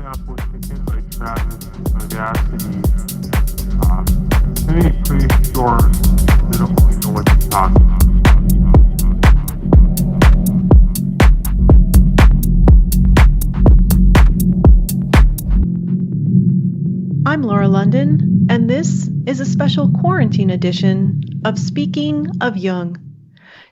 example, taken like Travis, Audacity, any pretty sure they don't really know what they're talking about. I'm Laura London, and this is a special quarantine edition of Speaking of Jung.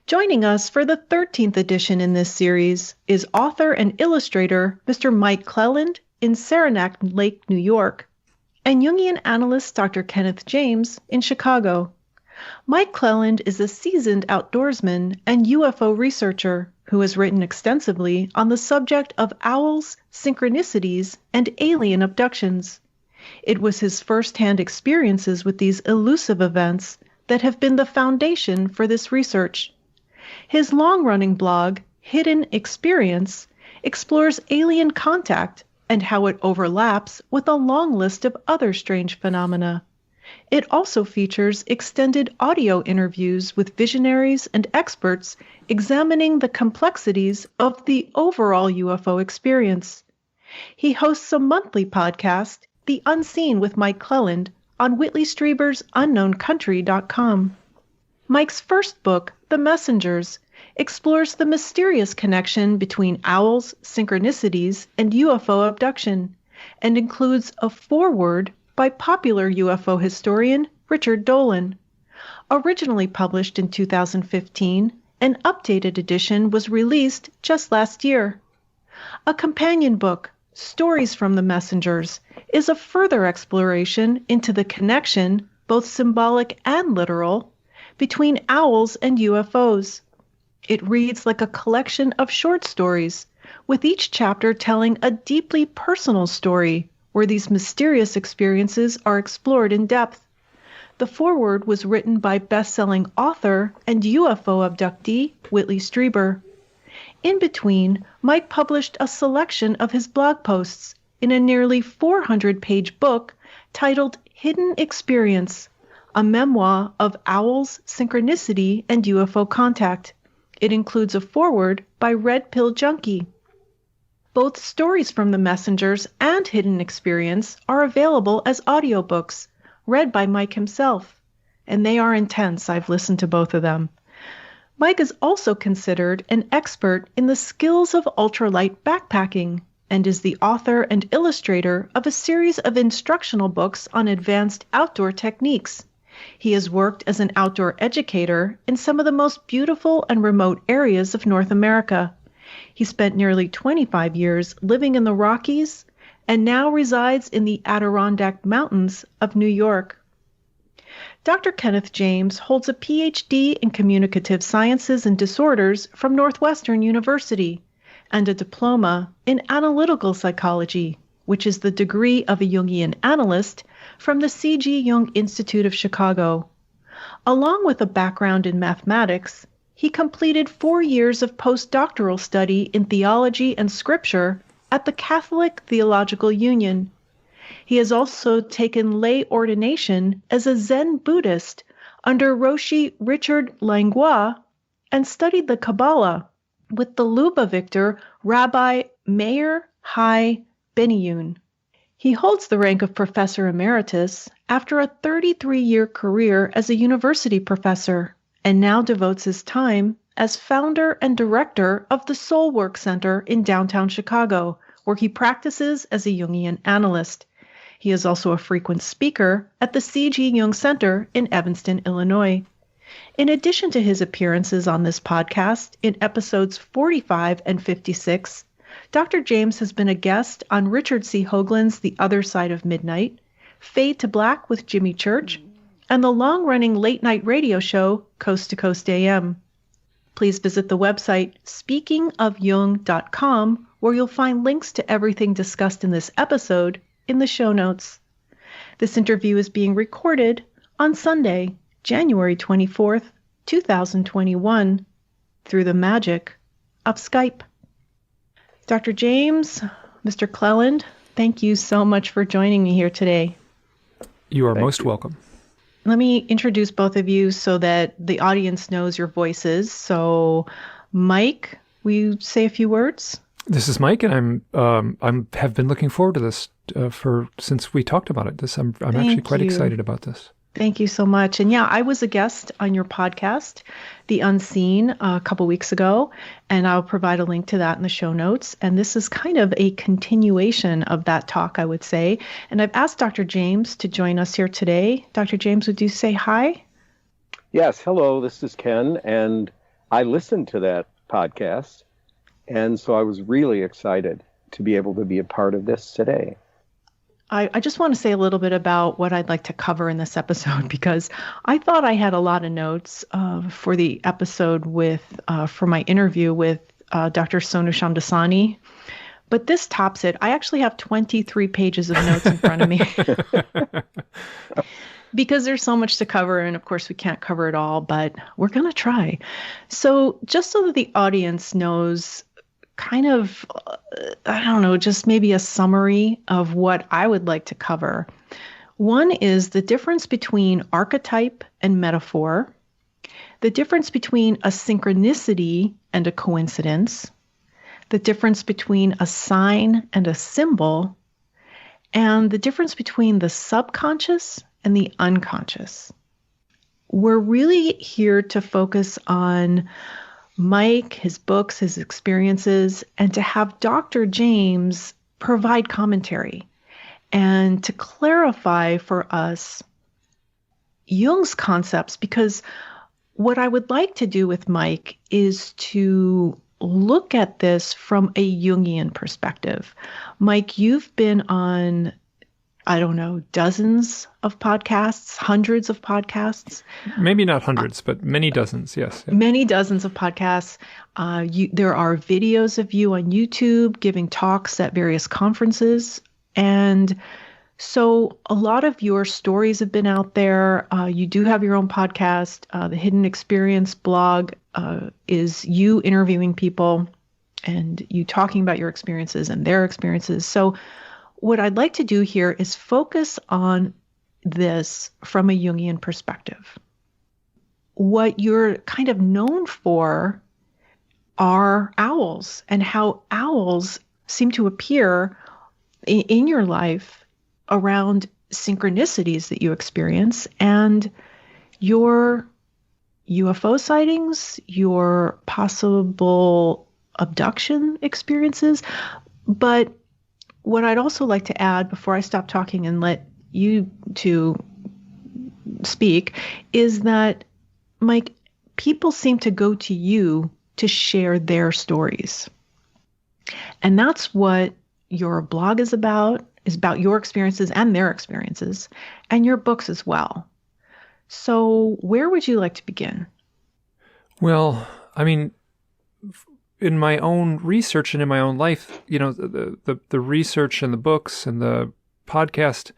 Joining us for the 13th edition in this series is author and illustrator Mr. Mike Clelland in Saranac Lake, New York, and Jungian analyst Dr. Kenneth James in Chicago. Mike Clelland is a seasoned outdoorsman and UFO researcher who has written extensively on the subject of owls, synchronicities, and alien abductions. It was his first-hand experiences with these elusive events that have been the foundation for this research. His long-running blog, Hidden Experience, explores alien contact and how it overlaps with a long list of other strange phenomena. It also features extended audio interviews with visionaries and experts examining the complexities of the overall UFO experience. He hosts a monthly podcast, The Unseen with Mike Clelland, on Whitley Strieber's UnknownCountry.com. Mike's first book, The Messengers, explores the mysterious connection between owls, synchronicities, and UFO abduction, and includes a foreword by popular UFO historian Richard Dolan. Originally published in 2015, an updated edition was released just last year. A companion book, Stories from the Messengers, is a further exploration into the connection, both symbolic and literal, between owls and UFOs. It reads like a collection of short stories, with each chapter telling a deeply personal story where these mysterious experiences are explored in depth. The foreword was written by best-selling author and UFO abductee Whitley Strieber. In between, Mike published a selection of his blog posts in a nearly 400-page book titled Hidden Experience, a memoir of owls, synchronicity, and UFO contact. It includes a foreword by Red Pill Junkie. Both Stories from the Messengers and Hidden Experience are available as audiobooks, read by Mike himself, and they are intense. I've listened to both of them. Mike is also considered an expert in the skills of ultralight backpacking and is the author and illustrator of a series of instructional books on advanced outdoor techniques. He has worked as an outdoor educator in some of the most beautiful and remote areas of North America. He spent nearly 25 years living in the Rockies and now resides in the Adirondack Mountains of New York. Dr. Kenneth James holds a Ph.D. in Communicative Sciences and Disorders from Northwestern University and a diploma in Analytical Psychology, which is the degree of a Jungian analyst from the C.G.JUNG Institute of Chicago. Along with a background in mathematics, he completed 4 years of postdoctoral study in theology and scripture at the Catholic Theological Union. He has also taken lay ordination as a Zen Buddhist under Roshi Richard Langlois and studied the Kabbalah with the Lubavitcher Rabbi Meir Hai Beniyun. He holds the rank of Professor Emeritus after a 33-year career as a university professor and now devotes his time as founder and director of the Soul Work Center in downtown Chicago, where he practices as a Jungian analyst. He is also a frequent speaker at the C.G.JUNG Center in Evanston, Illinois. In addition to his appearances on this podcast in episodes 45 and 56, Dr. James has been a guest on Richard C. Hoagland's The Other Side of Midnight, Fade to Black with Jimmy Church, and the long-running late-night radio show Coast to Coast AM. Please visit the website speakingofjung.com, where you'll find links to everything discussed in this episode in the show notes. This interview is being recorded on Sunday, January 24th, 2021, through the magic of Skype. Dr. James, Mr. Clelland, thank you so much for joining me here today. You are most welcome. Let me introduce both of you so that the audience knows your voices. So, Mike, will you say a few words? This is Mike, and I'm have been looking forward to this since we talked about it. I'm actually quite excited about this. Thank you so much. And yeah, I was a guest on your podcast, The Unseen, a couple weeks ago, and I'll provide a link to that in the show notes. And this is kind of a continuation of that talk, I would say. And I've asked Dr. James to join us here today. Dr. James, would you say hi? Yes, hello, this is Ken, and I listened to that podcast, and so I was really excited to be able to be a part of this today. I just want to say a little bit about what I'd like to cover in this episode, because I thought I had a lot of notes for the episode for my interview with Dr. Sonu Shamdasani, but this tops it. I actually have 23 pages of notes in front of me because there's so much to cover, and of course we can't cover it all, but we're going to try. So just so that the audience knows kind of, I don't know, just maybe a summary of what I would like to cover. One is the difference between archetype and metaphor, the difference between a synchronicity and a coincidence, the difference between a sign and a symbol, and the difference between the subconscious and the unconscious. We're really here to focus on Mike, his books, his experiences, and to have Dr. James provide commentary and to clarify for us Jung's concepts, because what I would like to do with Mike is to look at this from a Jungian perspective. Mike, you've been on, I don't know, dozens of podcasts, hundreds of podcasts. Maybe not hundreds, but many dozens, yes. Yeah. Many dozens of podcasts. There are videos of you on YouTube giving talks at various conferences. And so a lot of your stories have been out there. You do have your own podcast. The Hidden Experience blog is you interviewing people and you talking about your experiences and their experiences. So what I'd like to do here is focus on this from a Jungian perspective. What you're kind of known for are owls, and how owls seem to appear in your life around synchronicities that you experience and your UFO sightings, your possible abduction experiences. But what I'd also like to add before I stop talking and let you two speak is that, Mike, people seem to go to you to share their stories. And that's what your blog is about your experiences and their experiences, and your books as well. So where would you like to begin? Well, I mean, in my own research and in my own life, you know, the research and the books and the podcast,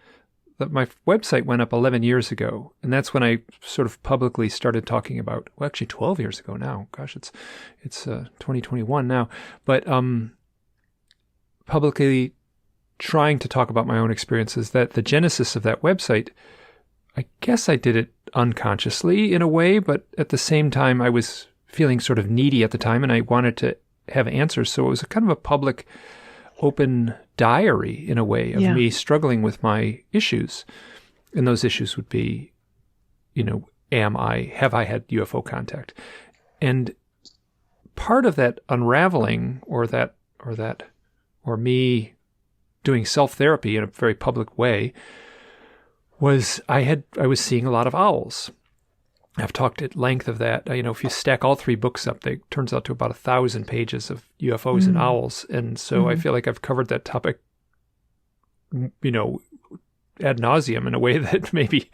that my website went up 11 years ago. And that's when I sort of publicly started talking about, well, actually 12 years ago now. Gosh, it's 2021 now. But publicly trying to talk about my own experiences, that the genesis of that website, I guess I did it unconsciously in a way, but at the same time, I was feeling sort of needy at the time, and I wanted to have answers. So it was a kind of a public, open diary in a way of me struggling with my issues. And those issues would be, you know, have I had UFO contact? And part of that unraveling or me doing self-therapy in a very public way was I was seeing a lot of owls. I've talked at length of that. You know, if you stack all three books up, it turns out to about 1,000 pages of UFOs and owls. And so I feel like I've covered that topic, you know, ad nauseum in a way that maybe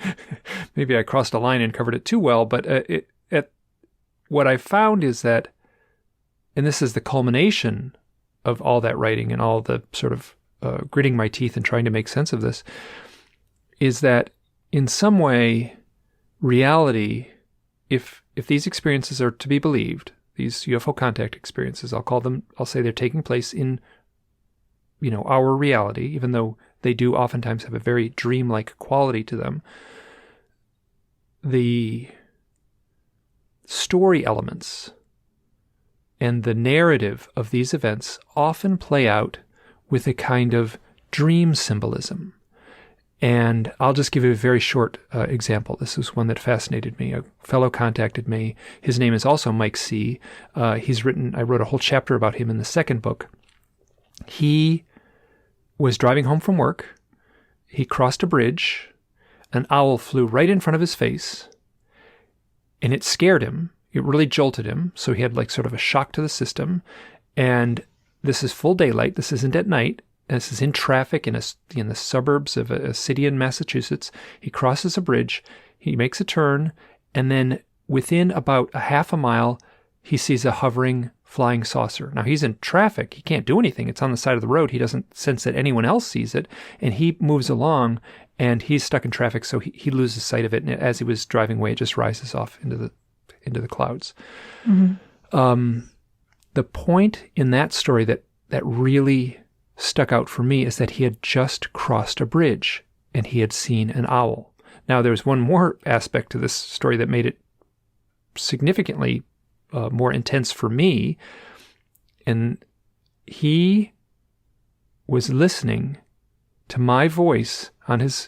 I crossed a line and covered it too well. But what I found is that, and this is the culmination of all that writing and all the sort of gritting my teeth and trying to make sense of this, is that in some way, reality, if these experiences are to be believed, these UFO contact experiences, I'll say they're taking place in, you know, our reality, even though they do oftentimes have a very dreamlike quality to them. The story elements And the narrative of these events often play out with a kind of dream symbolism. And I'll just give you a very short example. This is one that fascinated me. A fellow contacted me. His name is also Mike C. I wrote a whole chapter about him in the second book. He was driving home from work. He crossed a bridge. An owl flew right in front of his face, and it scared him. It really jolted him. So he had like sort of a shock to the system. And this is full daylight. This isn't at night. This is in traffic in the suburbs of a city in Massachusetts. He crosses a bridge. He makes a turn. And then within about a half a mile, he sees a hovering flying saucer. Now, he's in traffic. He can't do anything. It's on the side of the road. He doesn't sense that anyone else sees it. And he moves along, and he's stuck in traffic, so he loses sight of it. And as he was driving away, it just rises off into the clouds. Mm-hmm. The point in that story that really stuck out for me is that he had just crossed a bridge and he had seen an owl. Now, there's one more aspect to this story that made it significantly more intense for me. And he was listening to my voice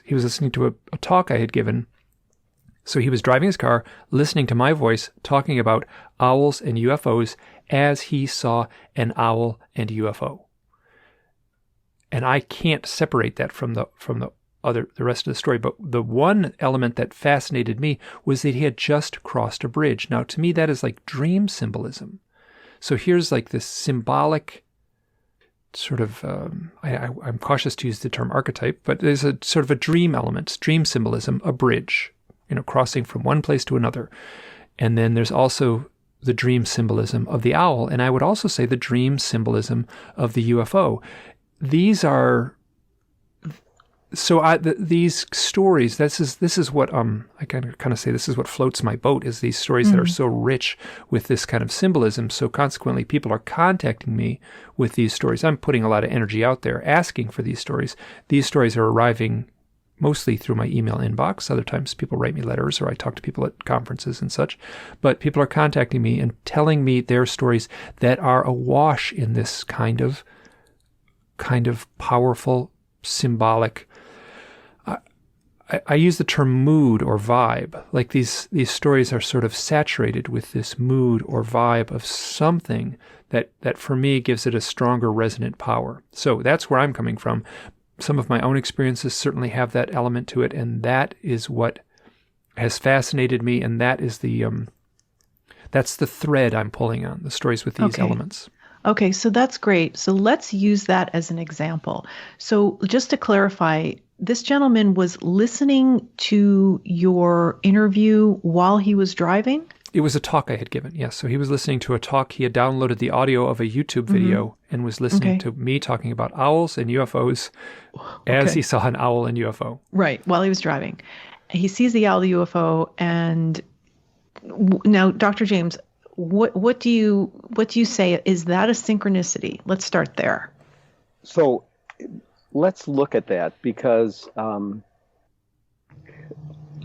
he was listening to a talk I had given. So he was driving his car, listening to my voice, talking about owls and UFOs as he saw an owl and UFO. And I can't separate that from the rest of the story. But the one element that fascinated me was that he had just crossed a bridge. Now, to me, that is like dream symbolism. So here's like this symbolic sort of, I'm cautious to use the term archetype, but there's a sort of a dream element, dream symbolism, a bridge, crossing from one place to another. And then there's also the dream symbolism of the owl. And I would also say the dream symbolism of the UFO. These are, these stories, this is what, I kind of say this is what floats my boat, is these stories that are so rich with this kind of symbolism. So consequently, people are contacting me with these stories. I'm putting a lot of energy out there asking for these stories. These stories are arriving mostly through my email inbox. Other times people write me letters or I talk to people at conferences and such. But people are contacting me and telling me their stories that are awash in this kind of powerful, symbolic, I use the term mood or vibe. Like these stories are sort of saturated with this mood or vibe of something that for me gives it a stronger resonant power. So that's where I'm coming from. Some of my own experiences certainly have that element to it, and that is what has fascinated me, and that is that's the thread I'm pulling on, the stories with these elements. Okay, so that's great. So let's use that as an example. So just to clarify, this gentleman was listening to your interview while he was driving? It was a talk I had given, yes. So he was listening to a talk. He had downloaded the audio of a YouTube video and was listening to me talking about owls and UFOs as he saw an owl and UFO. Right, while he was driving. He sees the owl, the UFO, and now, Dr. James, what do you say? Is that a synchronicity? Let's start there. So let's look at that, because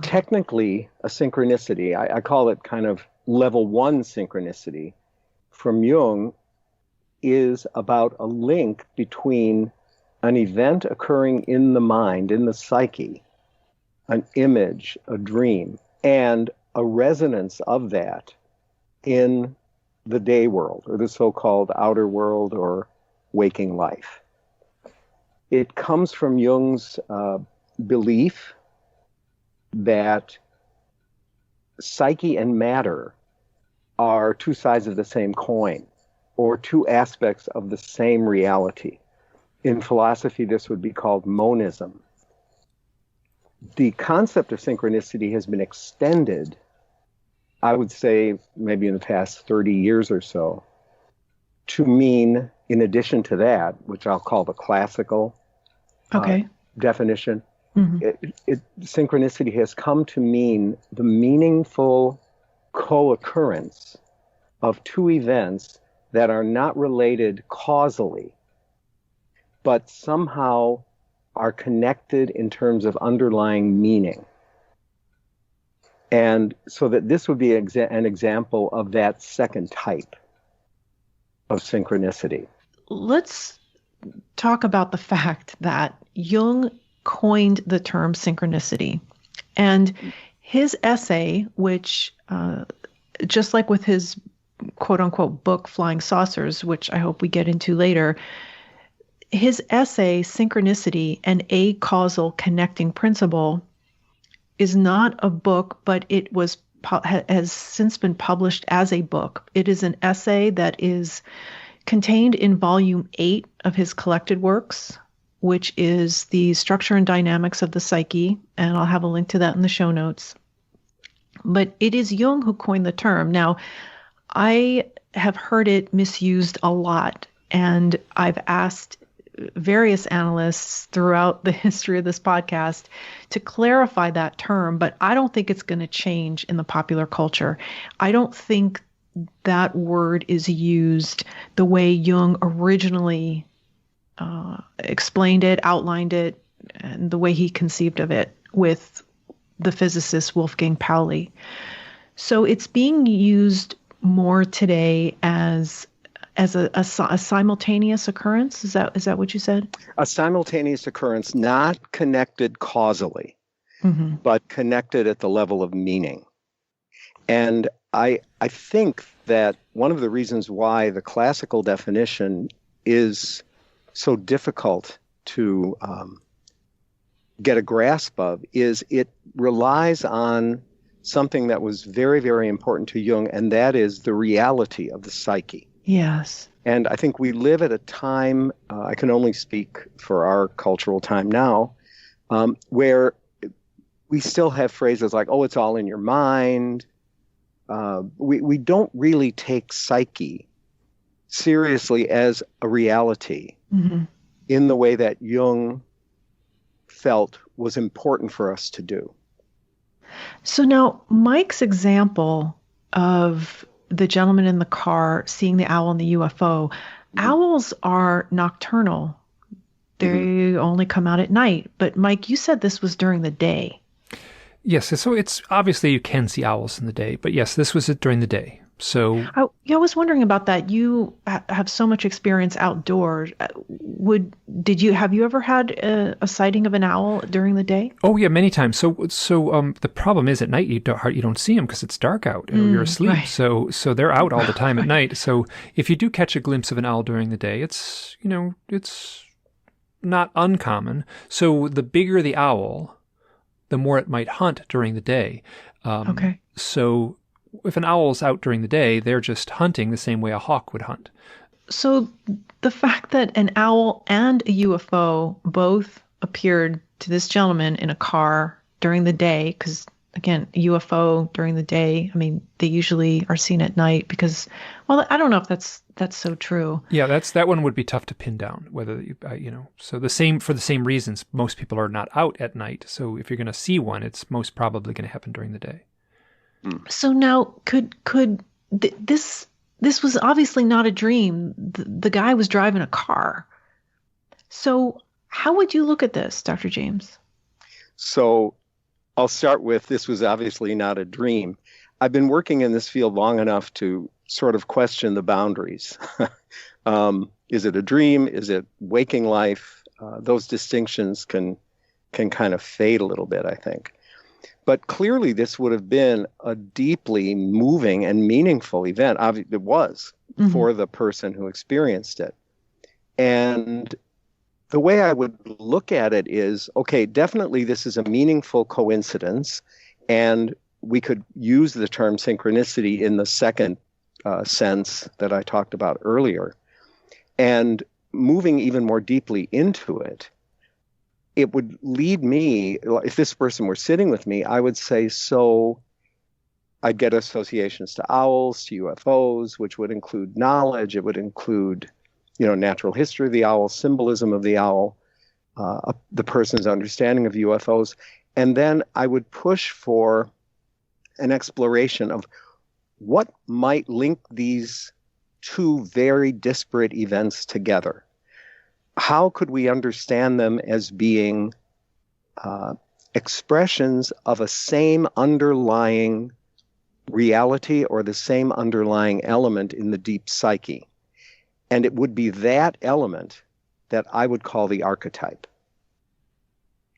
technically a synchronicity, I call it kind of level 1 synchronicity from Jung, is about a link between an event occurring in the mind, in the psyche, an image, a dream, and a resonance of that in the day world, or the so-called outer world or waking life. It comes from Jung's belief that psyche and matter are two sides of the same coin, or two aspects of the same reality. In philosophy, this would be called monism. The concept of synchronicity has been extended, I would say maybe in the past 30 years or so, to mean, in addition to that, which I'll call the classical definition, synchronicity has come to mean the meaningful co-occurrence of two events that are not related causally, but somehow are connected in terms of underlying meaning. And so that this would be an example of that second type. of synchronicity. Let's talk about the fact that Jung coined the term synchronicity. And his essay, which, just like with his quote-unquote book, Flying Saucers, which I hope we get into later, his essay, Synchronicity, an A-causal connecting principle, is not a book, but it has since been published as a book. It is an essay that is contained in volume 8 of his collected works, which is The Structure and Dynamics of the Psyche, and I'll have a link to that in the show notes. But it is Jung who coined the term. Now, I have heard it misused a lot, and I've asked various analysts throughout the history of this podcast to clarify that term, but I don't think it's going to change in the popular culture. I don't think that word is used the way Jung originally explained it, outlined it, and the way he conceived of it with the physicist Wolfgang Pauli. So it's being used more today as a simultaneous occurrence. Is that what you said? A simultaneous occurrence, not connected causally, but connected at the level of meaning. And I think that one of the reasons why the classical definition is so difficult to get a grasp of is it relies on something that was very, very important to Jung, and that is the reality of the psyche. Yes. And I think we live at a time, I can only speak for our cultural time now, where we still have phrases like, oh, it's all in your mind. We don't really take psyche seriously as a reality in the way that Jung felt was important for us to do. So now Mike's example of the gentleman in the car seeing the owl and the UFO, owls are nocturnal. They only come out at night. But Mike, you said this was during the day. Yes, so it's obviously you can see owls in the day, but yes, this was during the day. So I was wondering about that. You have so much experience outdoors. Have you ever had a sighting of an owl during the day? Oh yeah, many times. So the problem is at night you don't see them because it's dark out or you're asleep. Right. So they're out all the time at night. So if you do catch a glimpse of an owl during the day, it's not uncommon. So the bigger the owl, the more it might hunt during the day. Okay. So if an owl's out during the day, they're just hunting the same way a hawk would hunt. So the fact that an owl and a UFO both appeared to this gentleman in a car during the day, because again, a UFO during the day, I mean, they usually are seen at night because, well, I don't know if that's so true. Yeah, that one would be tough to pin down. Whether so for the same reasons, most people are not out at night. So if you're going to see one, it's most probably going to happen during the day. So now, this was obviously not a dream. The guy was driving a car. So how would you look at this, Dr. James? So I'll start with this was obviously not a dream. I've been working in this field long enough to sort of question the boundaries. Is it a dream? Is it waking life? Those distinctions can kind of fade a little bit, I think. But clearly this would have been a deeply moving and meaningful event. It was for the person who experienced it. And the way I would look at it is, okay, definitely this is a meaningful coincidence. And we could use the term synchronicity in the second sense that I talked about earlier. And moving even more deeply into it, it would lead me, if this person were sitting with me, I would say, so I'd get associations to owls, to UFOs, which would include knowledge. It would include, natural history of the owl, symbolism of the owl, the person's understanding of UFOs. And then I would push for an exploration of what might link these two very disparate events together. How could we understand them as being expressions of a same underlying reality or the same underlying element in the deep psyche? And it would be that element that I would call the archetype.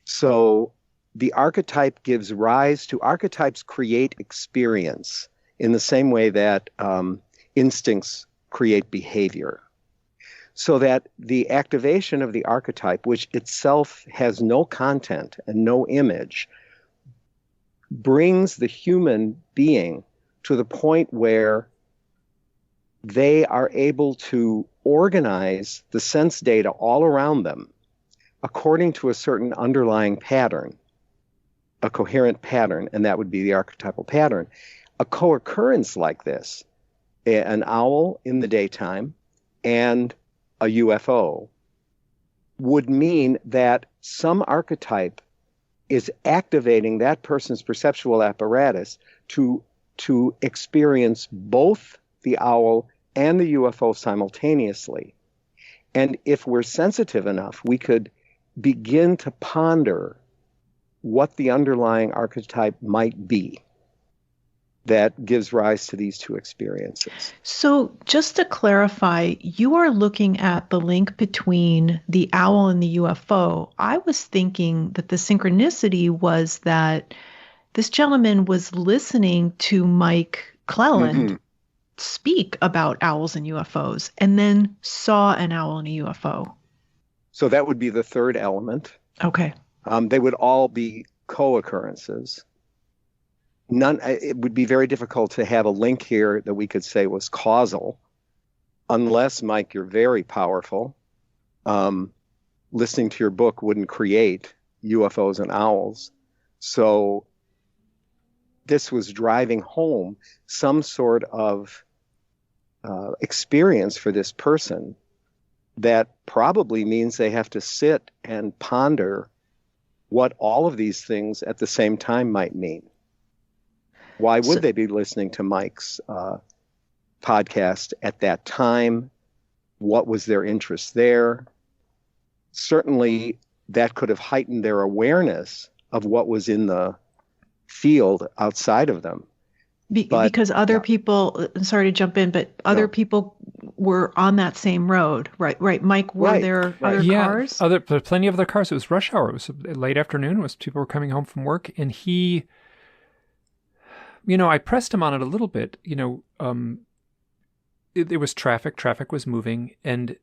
So the archetype gives rise to, archetypes create experience in the same way that instincts create behavior. So that the activation of the archetype, which itself has no content and no image, brings the human being to the point where they are able to organize the sense data all around them according to a certain underlying pattern, a coherent pattern, and that would be the archetypal pattern. A co-occurrence like this, an owl in the daytime and a UFO, would mean that some archetype is activating that person's perceptual apparatus to experience both the owl and the UFO simultaneously. And if we're sensitive enough, we could begin to ponder what the underlying archetype might be that gives rise to these two experiences. So just to clarify, you are looking at the link between the owl and the UFO. I was thinking that the synchronicity was that this gentleman was listening to Mike Clelland speak about owls and UFOs and then saw an owl and a UFO. So that would be the third element. Okay. They would all be co-occurrences. It would be very difficult to have a link here that we could say was causal, unless, Mike, you're very powerful. Listening to your book wouldn't create UFOs and owls. So this was driving home some sort of experience for this person that probably means they have to sit and ponder what all of these things at the same time might mean. Why would they be listening to Mike's podcast at that time? What was their interest there? Certainly, that could have heightened their awareness of what was in the field outside of them. Because other people, sorry to jump in, but other people were on that same road, right? Right, Mike, were there other cars? Plenty of other cars. It was rush hour. It was late afternoon. People were coming home from work, and he... I pressed him on it a little bit. It was traffic. Traffic was moving, and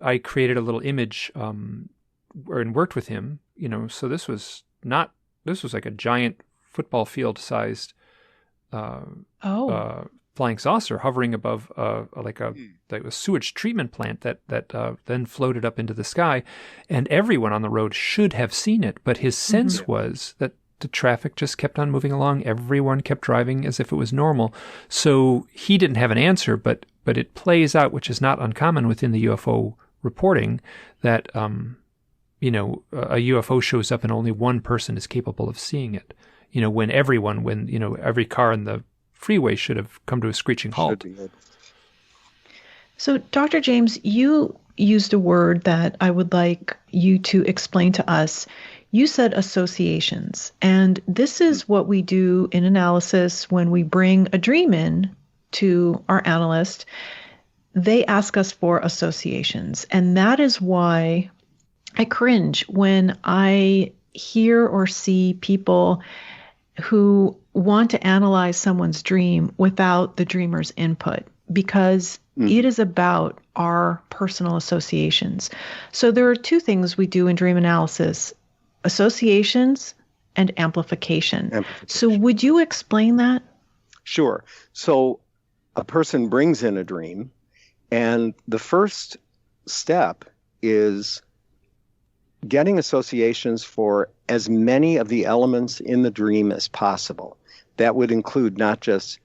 I created a little image and worked with him. So this was like a giant football field sized flying saucer hovering above like a sewage treatment plant that then floated up into the sky, and everyone on the road should have seen it. But his sense was that the traffic just kept on moving along. Everyone kept driving as if it was normal. So he didn't have an answer, but it plays out, which is not uncommon within the UFO reporting, that a UFO shows up and only one person is capable of seeing it. When every car in the freeway should have come to a screeching halt. So, Dr. James, you used a word that I would like you to explain to us. You said associations, and this is what we do in analysis when we bring a dream in to our analyst. They ask us for associations, and that is why I cringe when I hear or see people who want to analyze someone's dream without the dreamer's input, because it is about our personal associations. So there are two things we do in dream analysis: associations and amplification. So would you explain that? Sure. So a person brings in a dream, and the first step is getting associations for as many of the elements in the dream as possible. That would include not just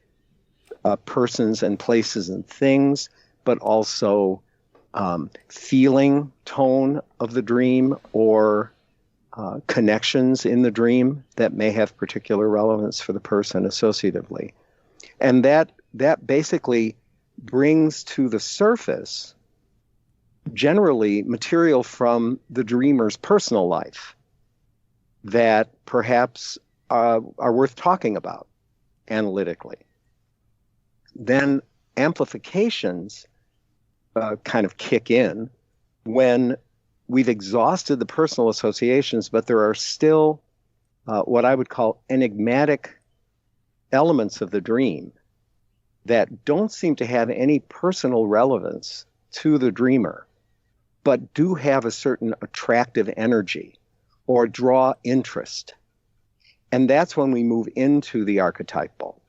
persons and places and things, but also feeling, tone of the dream, or connections in the dream that may have particular relevance for the person associatively. And that basically brings to the surface generally material from the dreamer's personal life that perhaps are worth talking about analytically. Then amplifications kind of kick in when we've exhausted the personal associations, but there are still what I would call enigmatic elements of the dream that don't seem to have any personal relevance to the dreamer, but do have a certain attractive energy or draw interest. And that's when we move into the archetypal.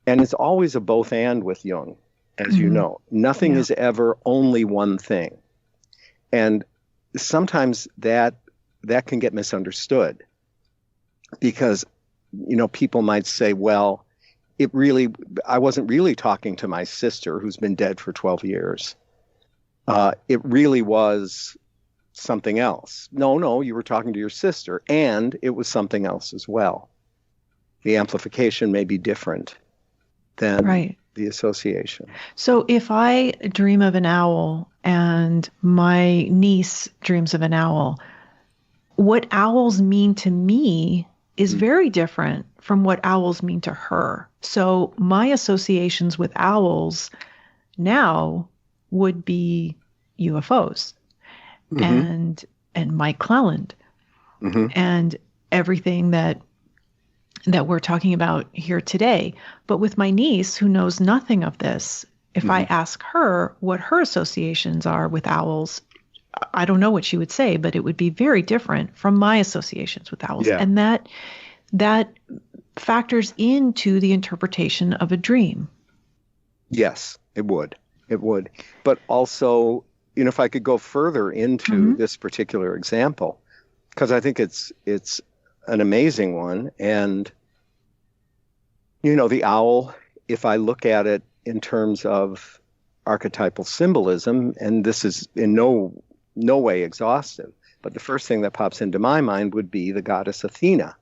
And it's always a both and with Jung, as you know. Nothing is ever only one thing. And sometimes that can get misunderstood because, people might say, well, I wasn't really talking to my sister who's been dead for 12 years. It really was something else. No, you were talking to your sister, and it was something else as well. The amplification may be different than the association. So if I dream of an owl and my niece dreams of an owl, what owls mean to me is very different from what owls mean to her. So my associations with owls now would be UFOs and Mike Clelland and everything that we're talking about here today. But with my niece, who knows nothing of this, if I ask her what her associations are with owls, I don't know what she would say, but it would be very different from my associations with owls. Yeah. And that factors into the interpretation of a dream. Yes, it would. It would. But also, if I could go further into this particular example, because I think it's an amazing one. And, the owl, if I look at it in terms of archetypal symbolism, and this is in no way exhaustive, but the first thing that pops into my mind would be the goddess Athena,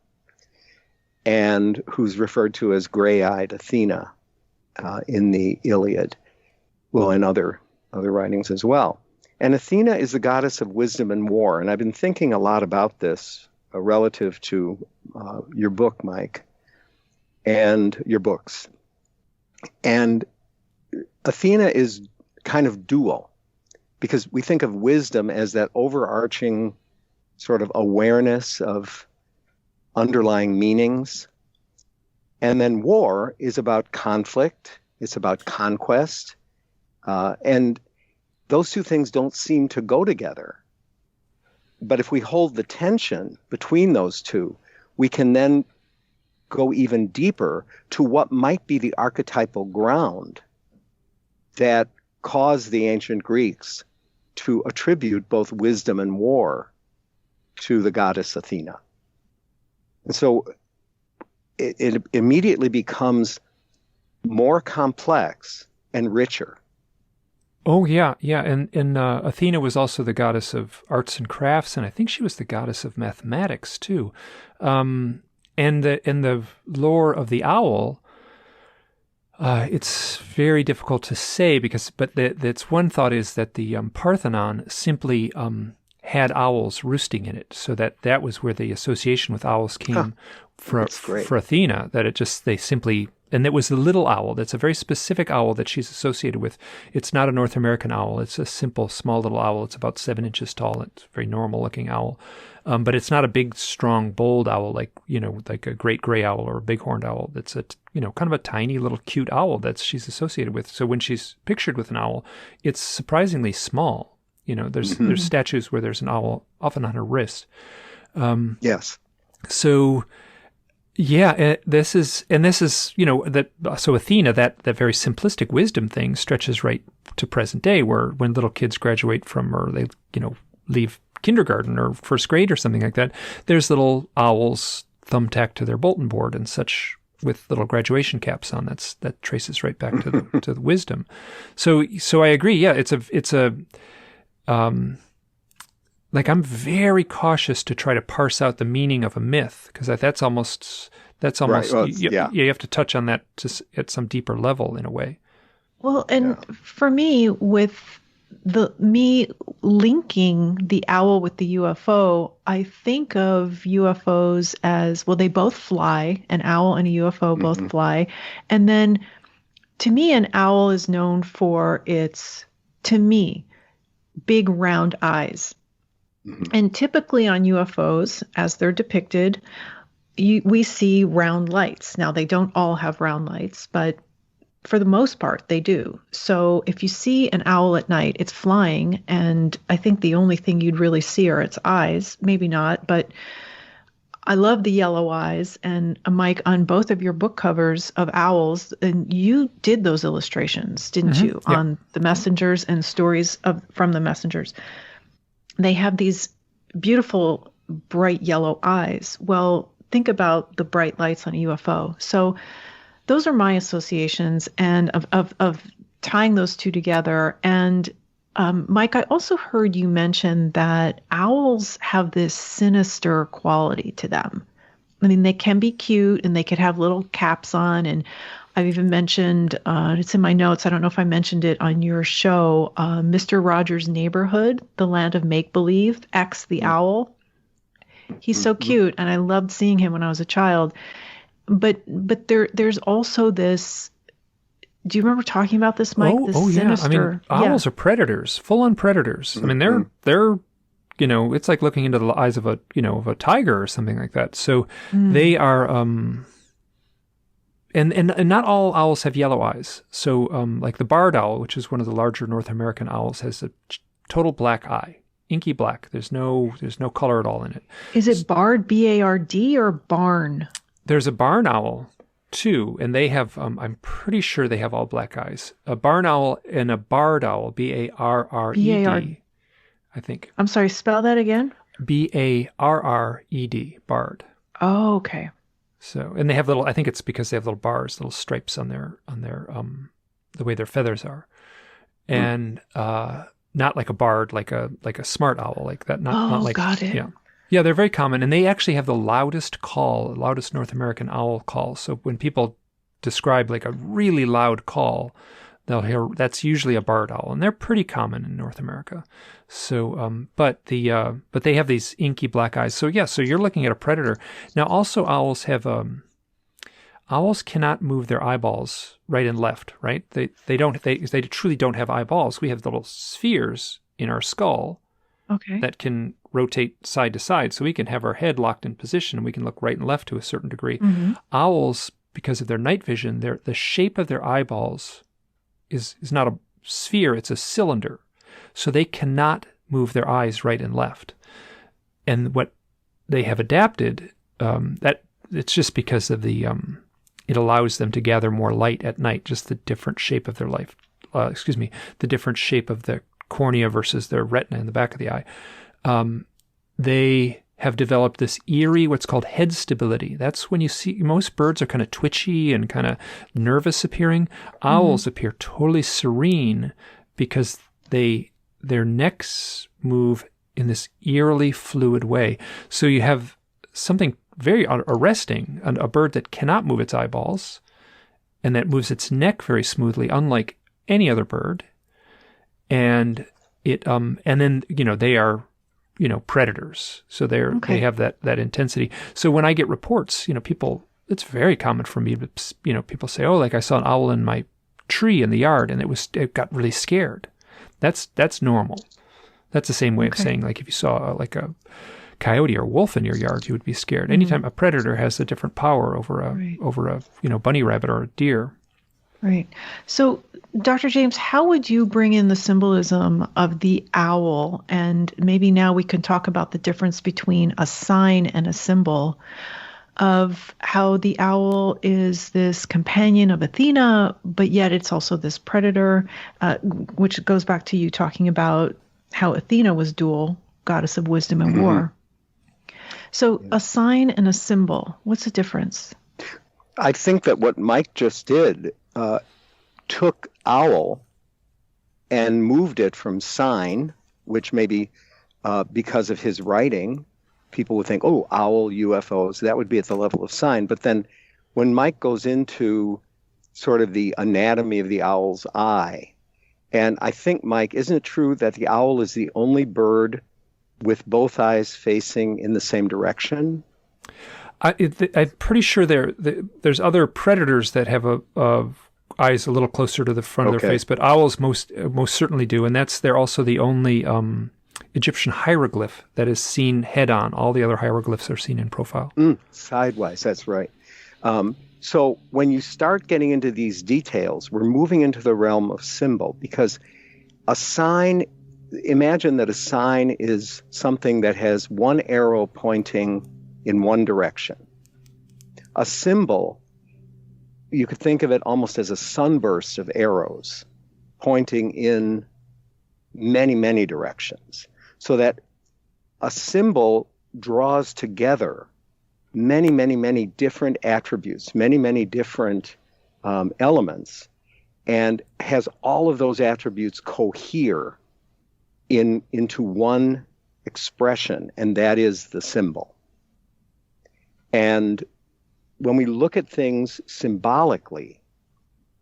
and who's referred to as gray-eyed Athena in the Iliad, well, in other writings as well. And Athena is the goddess of wisdom and war, and I've been thinking a lot about this relative to your book, Mike, and your books. And Athena is kind of dual, because we think of wisdom as that overarching sort of awareness of underlying meanings. And then war is about conflict, it's about conquest, and those two things don't seem to go together. But if we hold the tension between those two, we can then go even deeper to what might be the archetypal ground that caused the ancient Greeks to attribute both wisdom and war to the goddess Athena. And so it immediately becomes more complex and richer. Oh, yeah. And Athena was also the goddess of arts and crafts, and I think she was the goddess of mathematics, too. And the lore of the owl, it's very difficult to say but that's one thought is that the Parthenon simply had owls roosting in it, so that was where the association with owls came for Athena. That they simply, and it was the little owl. That's a very specific owl that she's associated with. It's not a North American owl. It's a simple, small little owl. It's about 7 inches tall. It's a very normal looking owl. But it's not a big, strong, bold owl like a great gray owl or a bighorned owl. It's kind of a tiny little cute owl that she's associated with. So when she's pictured with an owl, it's surprisingly small. There's statues where there's an owl often on her wrist. Yes. So, yeah, this is that. So Athena, that very simplistic wisdom thing stretches right to present day, where when little kids graduate from, or they leave kindergarten or first grade or something like that, there's little owls thumbtacked to their bulletin board and such with little graduation caps on. That traces right back to the wisdom. So I agree. Yeah, it's a I'm very cautious to try to parse out the meaning of a myth, because that's almost right. Well, you have to touch on that at some deeper level in a way. Well, and for me, with me linking the owl with the UFO, I think of UFOs as, well, they both fly. An owl and a UFO both fly. And then to me, an owl is known for its to me, big round eyes. And typically on UFOs, as they're depicted, we see round lights. Now, they don't all have round lights, but for the most part, they do. So if you see an owl at night, it's flying, and I think the only thing you'd really see are its eyes. Maybe not, but I love the yellow eyes. And Mike, on both of your book covers of owls, and you did those illustrations, didn't you, Yeah. on the messengers and stories from the messengers. They have these beautiful, bright yellow eyes. Well, think about the bright lights on a UFO. So those are my associations and of tying those two together. And Mike, I also heard you mention that owls have this sinister quality to them. I mean, they can be cute and they could have little caps on. And I've even mentioned, it's in my notes, I don't know if I mentioned it on your show, Mr. Rogers' Neighborhood, the Land of Make-Believe, X the Owl. He's so cute, and I loved seeing him when I was a child. But there's also this. Do you remember talking about this, Mike? This sinister, yeah. I mean, owls are predators, full-on predators. I mean, they're it's like looking into the eyes of a tiger or something like that. So they are and not all owls have yellow eyes. So like the barred owl, which is one of the larger North American owls, has a total black eye. Inky black. There's no color at all in it. Is it barred, B-A-R-D, or barn? There's a barn owl too, and they have. I'm pretty sure they have all black eyes. A barn owl and a barred owl, B-A-R-R-E-D. I think. I'm sorry. Spell that again. B-A-R-R-E-D. Barred. Oh, okay. So, and they have little. I think it's because they have little bars, little stripes on their the way their feathers are, and not like a barred, like a smart owl, like that. Not like, got it. Yeah, they're very common, and they actually have the loudest North American owl call. So when people describe like a really loud call, they'll hear that's usually a barred owl, and they're pretty common in North America. So, but they have these inky black eyes. So yeah, so you're looking at a predator. Now, also owls have owls cannot move their eyeballs right and left, right? They truly don't have eyeballs. We have little spheres in our skull that can rotate side to side, so we can have our head locked in position and we can look right and left to a certain degree. Owls, because of their night vision, the shape of their eyeballs is not a sphere, it's a cylinder. So they cannot move their eyes right and left. And what they have adapted, that it's just because of the it allows them to gather more light at night, just the different shape of their the different shape of the cornea versus their retina in the back of the eye. They have developed this eerie, what's called head stability. That's when you see most birds are kind of twitchy and kind of nervous appearing. Owls appear totally serene because their necks move in this eerily fluid way. So you have something very arresting, a bird that cannot move its eyeballs and that moves its neck very smoothly, unlike any other bird. And it and then they are predators. So they have that intensity. So when I get reports, people, it's very common for me to, people say, oh, like I saw an owl in my tree in the yard and it got really scared. That's normal. That's the same way of saying, like, if you saw like a coyote or wolf in your yard, you would be scared. Anytime a predator has a different power over a bunny rabbit or a deer. Right. So, Dr. James, how would you bring in the symbolism of the owl? And maybe now we can talk about the difference between a sign and a symbol of how the owl is this companion of Athena, but yet it's also this predator, which goes back to you talking about how Athena was dual, goddess of wisdom and war. So a sign and a symbol, what's the difference? I think that what Mike just did took owl and moved it from sign, which maybe because of his writing, people would think, oh, owl, UFOs, that would be at the level of sign. But then when Mike goes into sort of the anatomy of the owl's eye, and I think, Mike, isn't it true that the owl is the only bird with both eyes facing in the same direction? I'm pretty sure there's other predators that have eyes a little closer to the front of their face, but owls most certainly do, and they're also the only Egyptian hieroglyph that is seen head on. All the other hieroglyphs are seen in profile. Sidewise, that's right. So when you start getting into these details, we're moving into the realm of symbol, because a sign, imagine that a sign is something that has one arrow pointing in one direction. A symbol, you could think of it almost as a sunburst of arrows pointing in many, many directions, so that a symbol draws together many, many, many different attributes, many, many different elements, and has all of those attributes cohere into one expression, and that is the symbol. And when we look at things symbolically,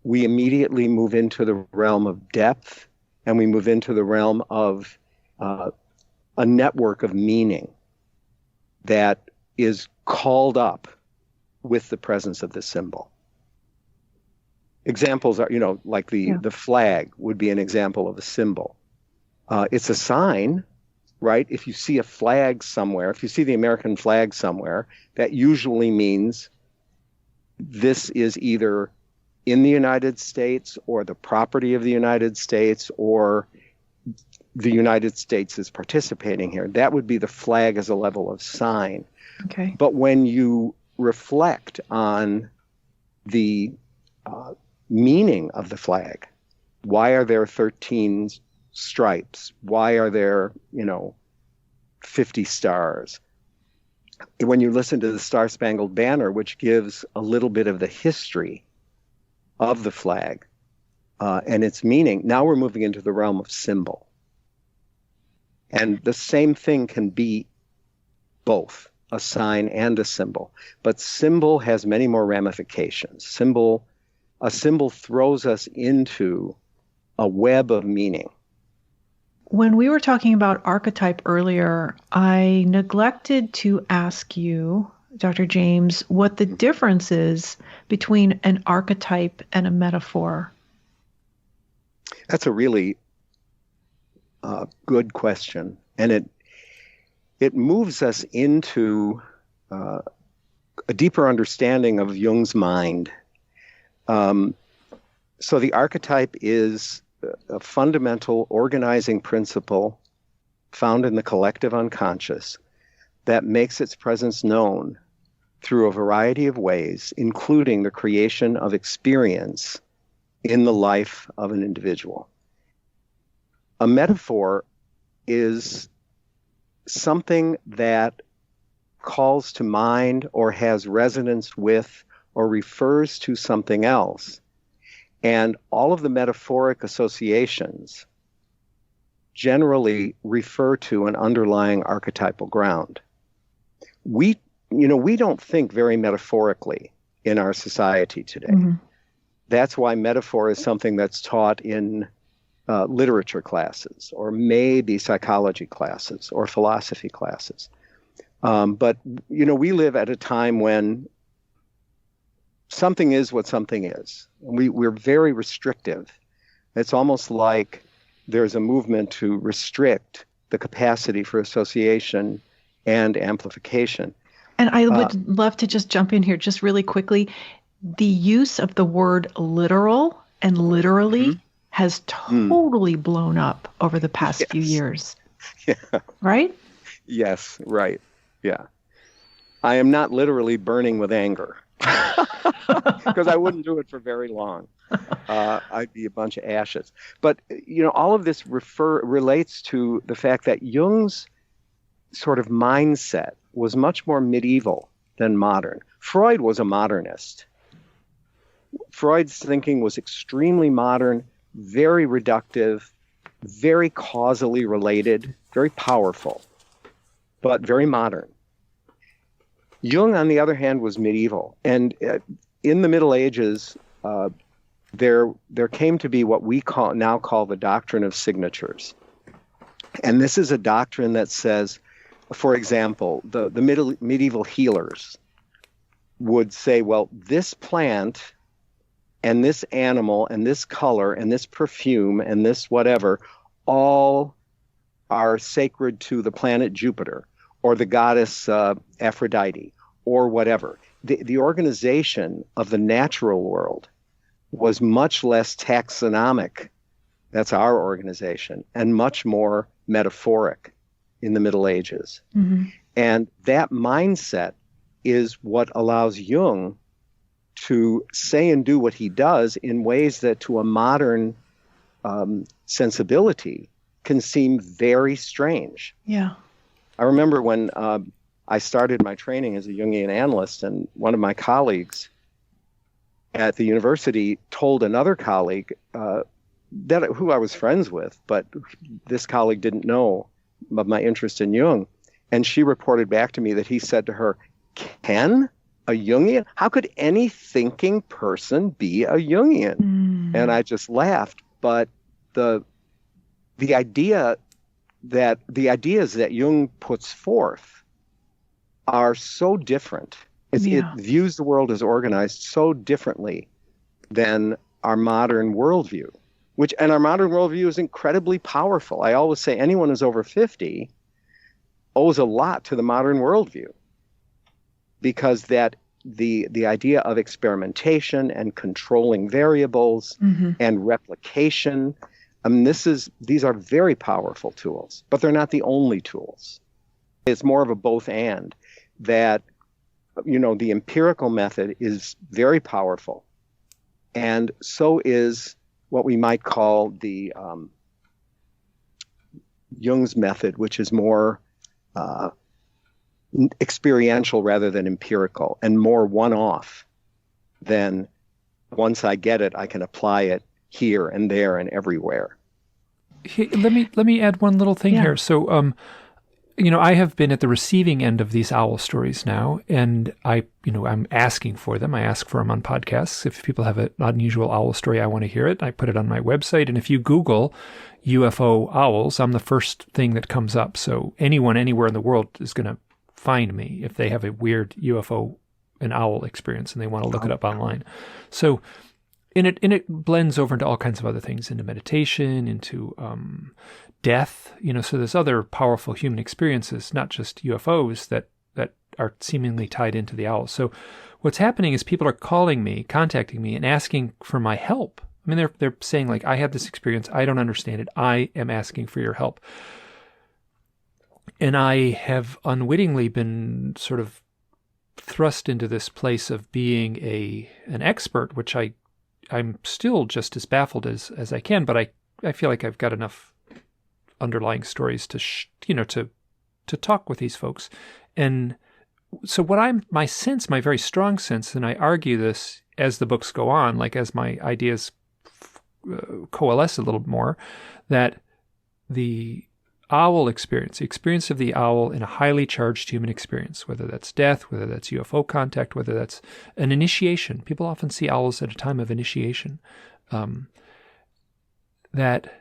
we immediately move into the realm of depth, and we move into the realm of a network of meaning that is called up with the presence of the symbol. Examples are, like the flag would be an example of a symbol. It's a sign, right? If you see a flag somewhere, if you see the American flag somewhere, that usually means this is either in the United States or the property of the United States, or the United States is participating here. That would be the flag as a level of sign. Okay. But when you reflect on the meaning of the flag, why are there 13 stripes? Why are there, 50 stars? When you listen to the Star-Spangled Banner, which gives a little bit of the history of the flag and its meaning, now we're moving into the realm of symbol. And the same thing can be both a sign and a symbol. But symbol has many more ramifications. A symbol throws us into a web of meaning. When we were talking about archetype earlier, I neglected to ask you, Dr. James, what the difference is between an archetype and a metaphor. That's a really good question. And it moves us into a deeper understanding of Jung's mind. So the archetype is a fundamental organizing principle found in the collective unconscious that makes its presence known through a variety of ways, including the creation of experience in the life of an individual. A metaphor is something that calls to mind or has resonance with or refers to something else. And all of the metaphoric associations generally refer to an underlying archetypal ground. We don't think very metaphorically in our society today. Mm-hmm. That's why metaphor is something that's taught in literature classes, or maybe psychology classes, or philosophy classes. But we live at a time when something is what something is. We're very restrictive. It's almost like there's a movement to restrict the capacity for association and amplification. And I would love to just jump in here just really quickly. The use of the word literal and literally mm-hmm. has totally blown up over the past few years. Yeah. Right? Yes, right. Yeah. I am not literally burning with anger. Because I wouldn't do it for very long. I'd be a bunch of ashes. But, all of this relates to the fact that Jung's sort of mindset was much more medieval than modern. Freud was a modernist. Freud's thinking was extremely modern, very reductive, very causally related, very powerful, but very modern. Jung, on the other hand, was medieval. And in the Middle Ages, there came to be what we now call the doctrine of signatures. And this is a doctrine that says, for example, the medieval healers would say, well, this plant and this animal and this color and this perfume and this whatever all are sacred to the planet Jupiter or the goddess Aphrodite or whatever. The organization of the natural world was much less taxonomic. That's our organization, and much more metaphoric in the Middle Ages. Mm-hmm. And that mindset is what allows Jung to say and do what he does in ways that to a modern sensibility can seem very strange. Yeah. I remember when I started my training as a Jungian analyst, and one of my colleagues at the university told another colleague who I was friends with, but this colleague didn't know of my interest in Jung. And she reported back to me that he said to her, "Ken, a Jungian? How could any thinking person be a Jungian?" And I just laughed. But the ideas that Jung puts forth are so different. It views the world as organized so differently than our modern worldview, and our modern worldview is incredibly powerful. I always say anyone who's over 50 owes a lot to the modern worldview, because that the idea of experimentation and controlling variables and replication, these are very powerful tools, but they're not the only tools. It's more of a both and, that, the empirical method is very powerful, and so is what we might call the Jung's method, which is more experiential rather than empirical, and more one-off than once I get it, I can apply it here and there and everywhere. Hey, let me add one little thing here. So, I have been at the receiving end of these owl stories now, and I'm asking for them. I ask for them on podcasts. If people have an unusual owl story, I want to hear it. I put it on my website, and if you Google UFO owls, I'm the first thing that comes up. So anyone anywhere in the world is going to find me if they have a weird UFO and owl experience and they want to look it up online. So, and it blends over into all kinds of other things, into meditation, into death. So there's other powerful human experiences, not just UFOs, that are seemingly tied into the owls. So what's happening is people are contacting me and asking for my help. I mean, they're saying, like, I have this experience, I don't understand it, I am asking for your help. And I have unwittingly been sort of thrust into this place of being an expert, which I'm still just as baffled as I can, but I feel like I've got enough underlying stories to talk with these folks. And so my very strong sense, and I argue this as the books go on, like as my ideas coalesce a little more, that the owl experience, the experience of the owl in a highly charged human experience, whether that's death, whether that's UFO contact, whether that's an initiation. People often see owls at a time of initiation. That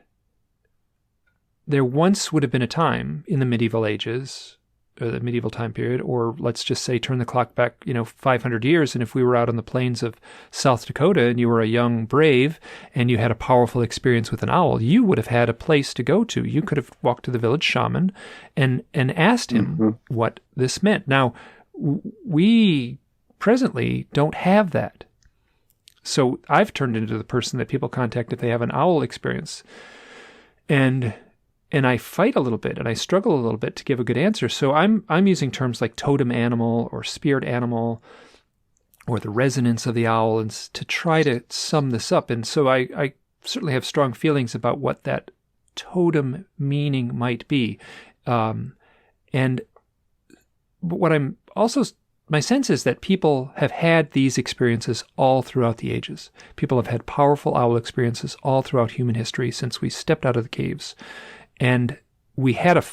there once would have been a time in the medieval ages, or the medieval time period, or let's just say turn the clock back, 500 years, and if we were out on the plains of South Dakota and you were a young brave and you had a powerful experience with an owl, you would have had a place to go to. You could have walked to the village shaman and asked him what this meant. Now, we presently don't have that. So I've turned into the person that people contact if they have an owl experience. And I fight a little bit and I struggle a little bit to give a good answer. So I'm using terms like totem animal or spirit animal or the resonance of the owl, and to try to sum this up. And so I certainly have strong feelings about what that totem meaning might be. But what my sense is that people have had these experiences all throughout the ages. People have had powerful owl experiences all throughout human history since we stepped out of the caves. And we had a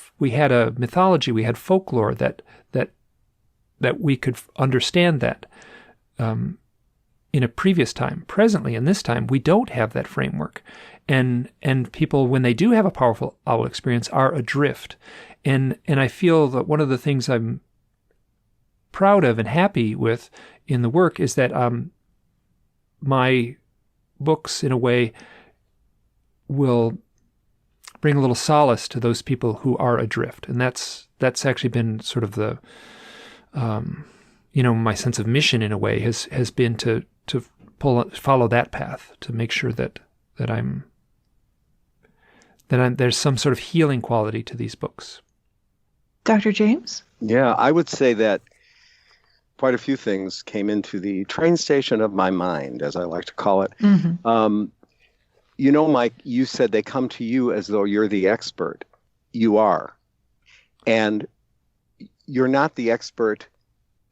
mythology, we had folklore that we could understand that in a previous time. Presently, in this time, we don't have that framework, and people, when they do have a powerful owl experience, are adrift. And I feel that one of the things I'm proud of and happy with in the work is that my books, in a way, will bring a little solace to those people who are adrift. And that's actually been sort of the, my sense of mission, in a way, has been to follow that path, to make sure that there's some sort of healing quality to these books. Dr. James? Yeah, I would say that quite a few things came into the train station of my mind, as I like to call it. Mm-hmm. Mike, you said they come to you as though you're the expert. You are. And you're not the expert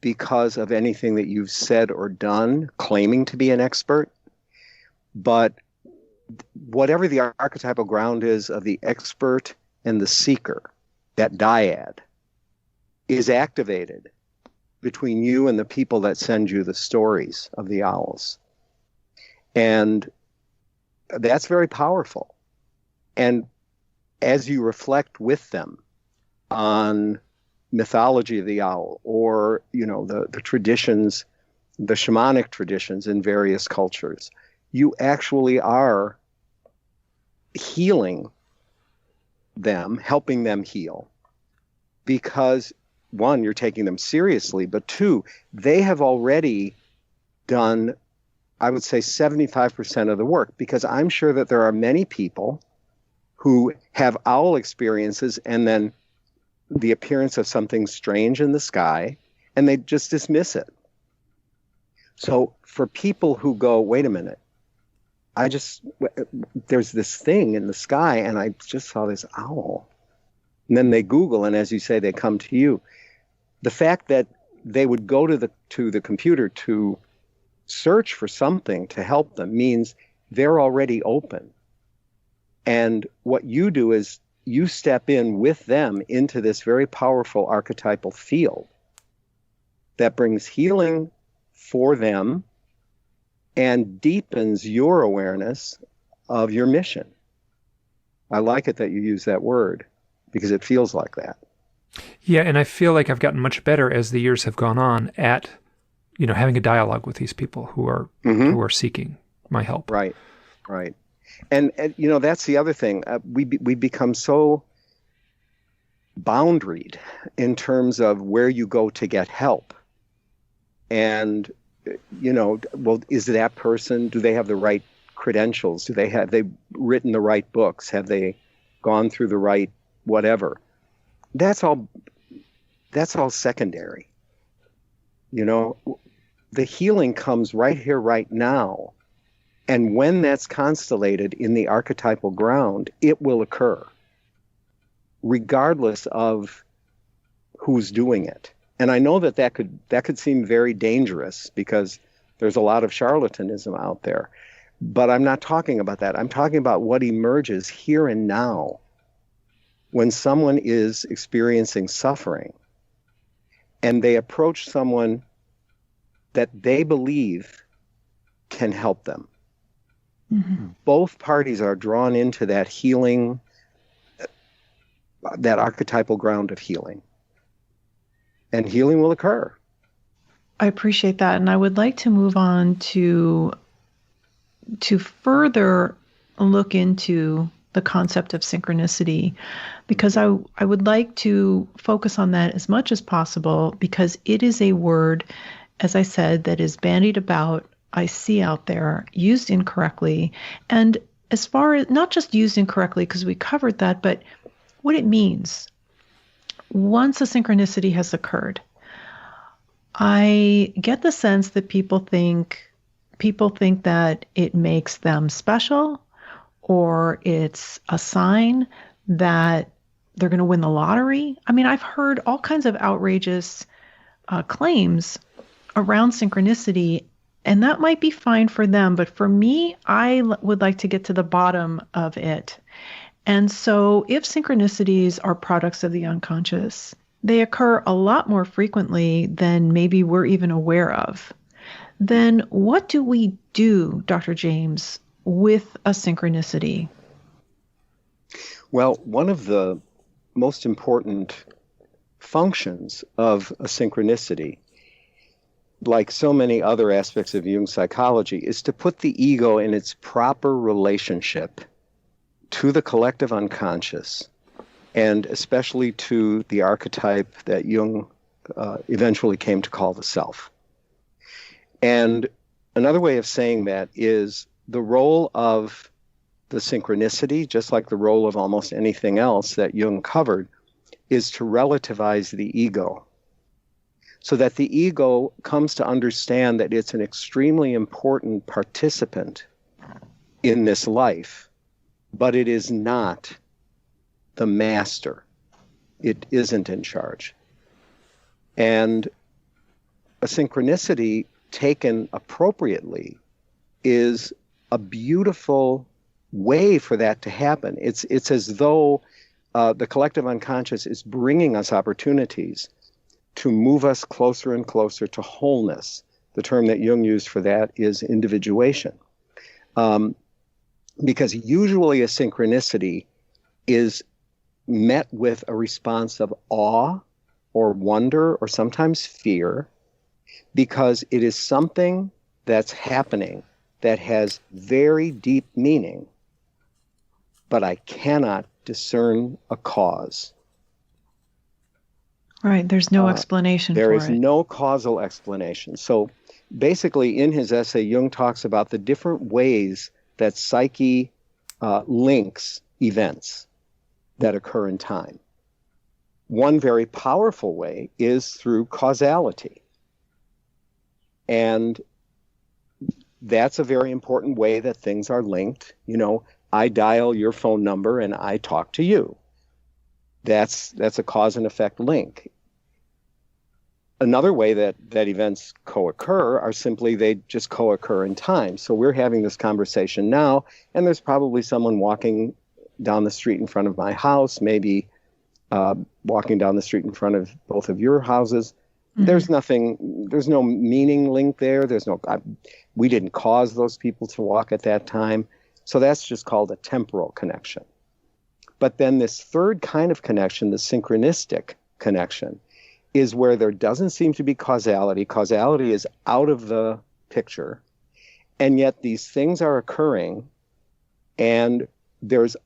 because of anything that you've said or done, claiming to be an expert. But whatever the archetypal ground is of the expert and the seeker, that dyad, is activated between you and the people that send you the stories of the owls. And that's very powerful. And as you reflect with them on mythology of the owl, or, the traditions, the shamanic traditions in various cultures, you actually are healing them, helping them heal. Because, one, you're taking them seriously, but two, they have already done, I would say, 75% of the work, because I'm sure that there are many people who have owl experiences and then the appearance of something strange in the sky, and they just dismiss it. So for people who go, wait a minute, there's this thing in the sky and I just saw this owl. And then they Google, and as you say, they come to you. The fact that they would go to the computer to search for something to help them means they're already open. And what you do is you step in with them into this very powerful archetypal field that brings healing for them and deepens your awareness of your mission. I like it that you use that word, because it feels like that. Yeah, and I feel like I've gotten much better as the years have gone on at, having a dialogue with these people who are seeking my help. Right. And that's the other thing. We become so boundaried in terms of where you go to get help. And, well, is that person, do they have the right credentials? Have they written the right books? Have they gone through the right whatever? That's all secondary. The healing comes right here, right now. And when that's constellated in the archetypal ground, it will occur, regardless of who's doing it. And I know that could seem very dangerous, because there's a lot of charlatanism out there. But I'm not talking about that. I'm talking about what emerges here and now when someone is experiencing suffering and they approach someone that they believe can help them. Mm-hmm. Both parties are drawn into that healing, that archetypal ground of healing. And healing will occur. I appreciate that. And I would like to move on to further look into the concept of synchronicity, because I would like to focus on that as much as possible, because it is a word, as I said, that is bandied about, I see out there, used incorrectly. And as far as not just used incorrectly, because we covered that, but what it means. Once a synchronicity has occurred, I get the sense that people think that it makes them special, or it's a sign that they're going to win the lottery. I mean, I've heard all kinds of outrageous claims around synchronicity, and that might be fine for them. But for me, I would like to get to the bottom of it. And so if synchronicities are products of the unconscious, they occur a lot more frequently than maybe we're even aware of. Then what do we do, Dr. James, with a synchronicity? Well, one of the most important functions of a synchronicity like so many other aspects of Jung psychology, is to put the ego in its proper relationship to the collective unconscious, and especially to the archetype that Jung eventually came to call the self. And another way of saying that is the role of the synchronicity, just like the role of almost anything else that Jung covered, is to relativize the ego, so that the ego comes to understand that it's an extremely important participant in this life, but it is not the master. It isn't in charge. And a synchronicity taken appropriately is a beautiful way for that to happen. It's as though the collective unconscious is bringing us opportunities to move us closer and closer to wholeness. The term that Jung used for that is individuation. Because usually a synchronicity is met with a response of awe or wonder or sometimes fear, because it is something that's happening that has very deep meaning, but I cannot discern a cause. Right, there's no explanation for it. There is no causal explanation. So basically in his essay, Jung talks about the different ways that psyche links events that occur in time. One very powerful way is through causality. And that's a very important way that things are linked. You know, I dial your phone number and I talk to you. That's a cause and effect link. Another way that events co-occur are simply they just co-occur in time. So we're having this conversation now, and there's probably someone walking down the street in front of my house, maybe walking down the street in front of both of your houses. Mm-hmm. There's no meaning link there. We didn't cause those people to walk at that time. So that's just called a temporal connection. But then this third kind of connection, the synchronistic connection, is where there doesn't seem to be causality. Causality is out of the picture. And yet these things are occurring, and there's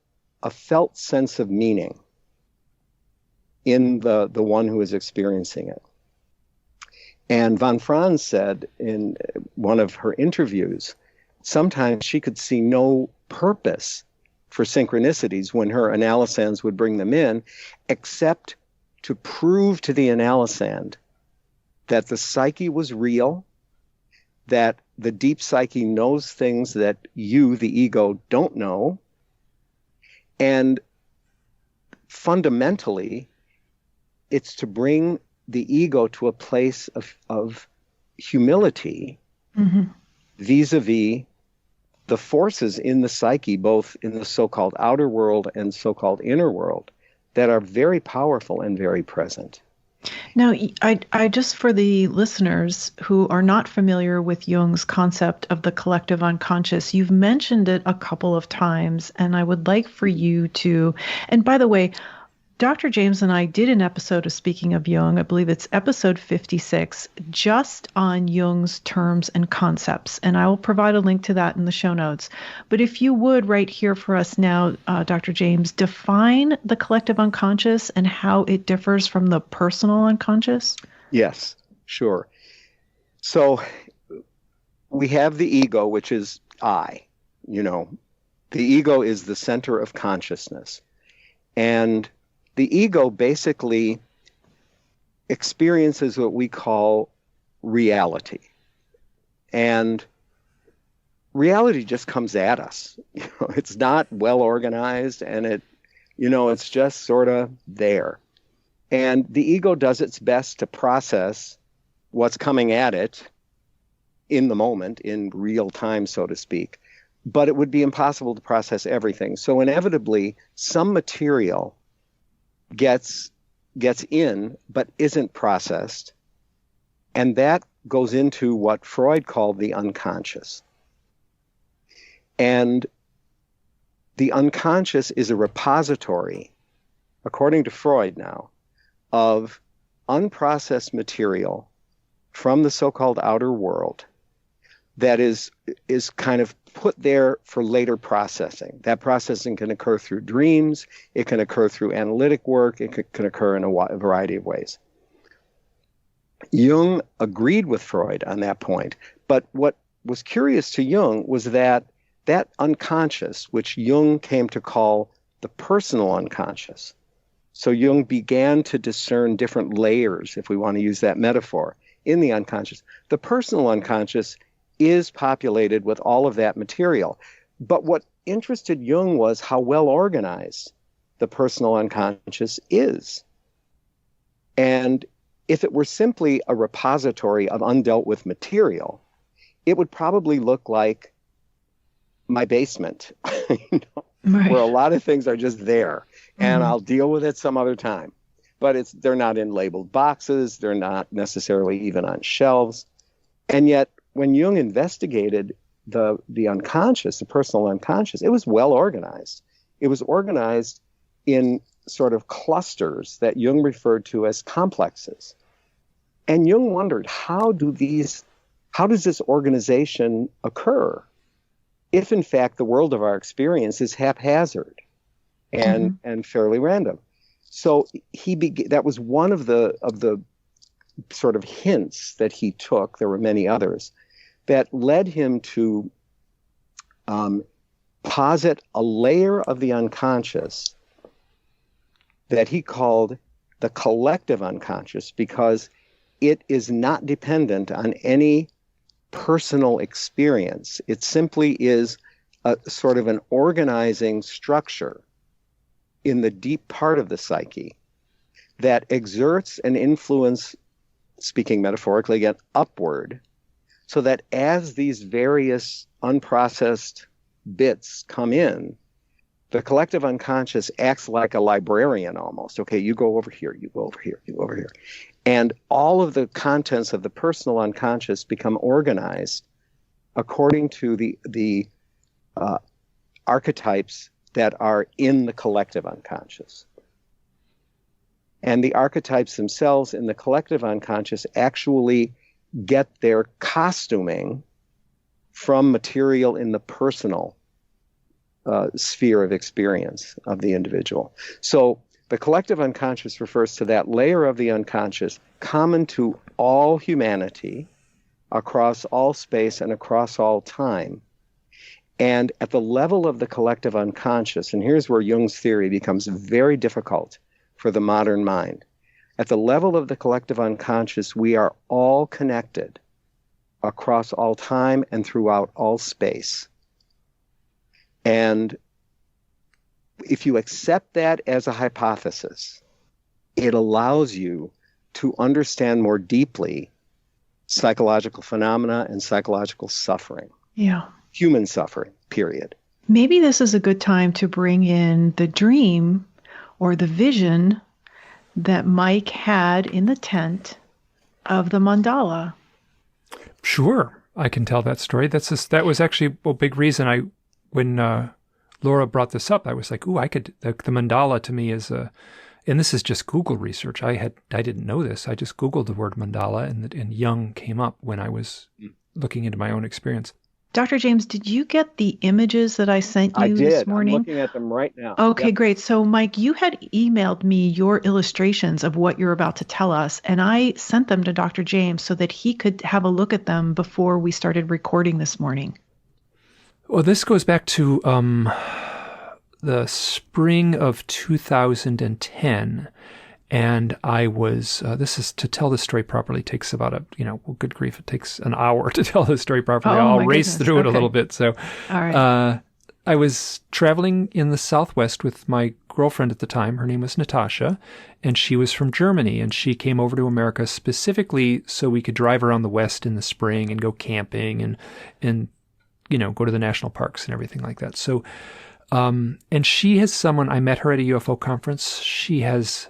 a felt sense of meaning in the one who is experiencing it. And von Franz said in one of her interviews, sometimes she could see no purpose for synchronicities when her analysans would bring them in, except to prove to the analysand that the psyche was real, that the deep psyche knows things that you, the ego, don't know, and fundamentally, it's to bring the ego to a place of humility vis-a-vis the forces in the psyche, both in the so-called outer world and so-called inner world, that are very powerful and very present. Now, I just, for the listeners who are not familiar with Jung's concept of the collective unconscious, you've mentioned it a couple of times, and I would like for you to, and by the way, Dr. James and I did an episode of Speaking of Jung, I believe it's episode 56, just on Jung's terms and concepts. And I will provide a link to that in the show notes. But if you would, right here for us now, Dr. James, define the collective unconscious and how it differs from the personal unconscious. Yes, sure. So we have the ego, which is I. You know, the ego is the center of consciousness. And the ego basically experiences what we call reality. And reality just comes at us. You know, it's not well organized, and it's just sort of there. And the ego does its best to process what's coming at it in the moment, in real time, so to speak. But it would be impossible to process everything. So inevitably, some material gets in but isn't processed, and that goes into what Freud called the unconscious. And the unconscious is a repository, according to Freud now, of unprocessed material from the so-called outer world that is kind of put there for later processing. That processing can occur through dreams, it can occur through analytic work, it can occur in a variety of ways. Jung agreed with Freud on that point, but what was curious to Jung was that unconscious, which Jung came to call the personal unconscious. So Jung began to discern different layers, if we want to use that metaphor, in the unconscious. The personal unconscious is populated with all of that material. But what interested Jung was how well organized the personal unconscious is. And if it were simply a repository of undealt with material, it would probably look like my basement, Right. where a lot of things are just there, and I'll deal with it some other time. But they're not in labeled boxes, they're not necessarily even on shelves. And yet, when Jung investigated the unconscious, the personal unconscious, it was well organized. It was organized in sort of clusters that Jung referred to as complexes. And Jung wondered, how does this organization occur if in fact the world of our experience is haphazard and fairly random? So that was one of the sort of hints that he took. There were many others that led him to posit a layer of the unconscious that he called the collective unconscious, because it is not dependent on any personal experience. It simply is a sort of an organizing structure in the deep part of the psyche that exerts an influence, speaking metaphorically again, upward, so that as these various unprocessed bits come in, the collective unconscious acts like a librarian almost. Okay, you go over here, you go over here, you go over here. And all of the contents of the personal unconscious become organized according to the archetypes that are in the collective unconscious. And the archetypes themselves in the collective unconscious actually get their costuming from material in the personal sphere of experience of the individual. So the collective unconscious refers to that layer of the unconscious common to all humanity across all space and across all time. And at the level of the collective unconscious, and here's where Jung's theory becomes very difficult for the modern mind. At the level of the collective unconscious, we are all connected across all time and throughout all space. And if you accept that as a hypothesis, it allows you to understand more deeply psychological phenomena and psychological suffering. Yeah. Human suffering, period. Maybe this is a good time to bring in the dream or the vision that Mike had in the tent of the mandala. Sure, I can tell that story. That was actually a big reason when Laura brought this up, I was like, ooh, the mandala to me is and this is just Google research. I didn't know this. I just Googled the word mandala and Jung came up when I was looking into my own experience. Dr. James, did you get the images that I sent you this morning? I'm looking at them right now. Okay, Yep. great. So, Mike, you had emailed me your illustrations of what you're about to tell us, and I sent them to Dr. James so that he could have a look at them before we started recording this morning. Well, this goes back to the spring of 2010. And I was, this is, to tell the story properly takes about good grief, it takes an hour to tell the story properly. I'll race through it a little bit. So all right. I was traveling in the Southwest with my girlfriend at the time. Her name was Natasha, and she was from Germany. And she came over to America specifically so we could drive around the West in the spring and go camping and go to the national parks and everything like that. So, and she has someone, I met her at a UFO conference. She has...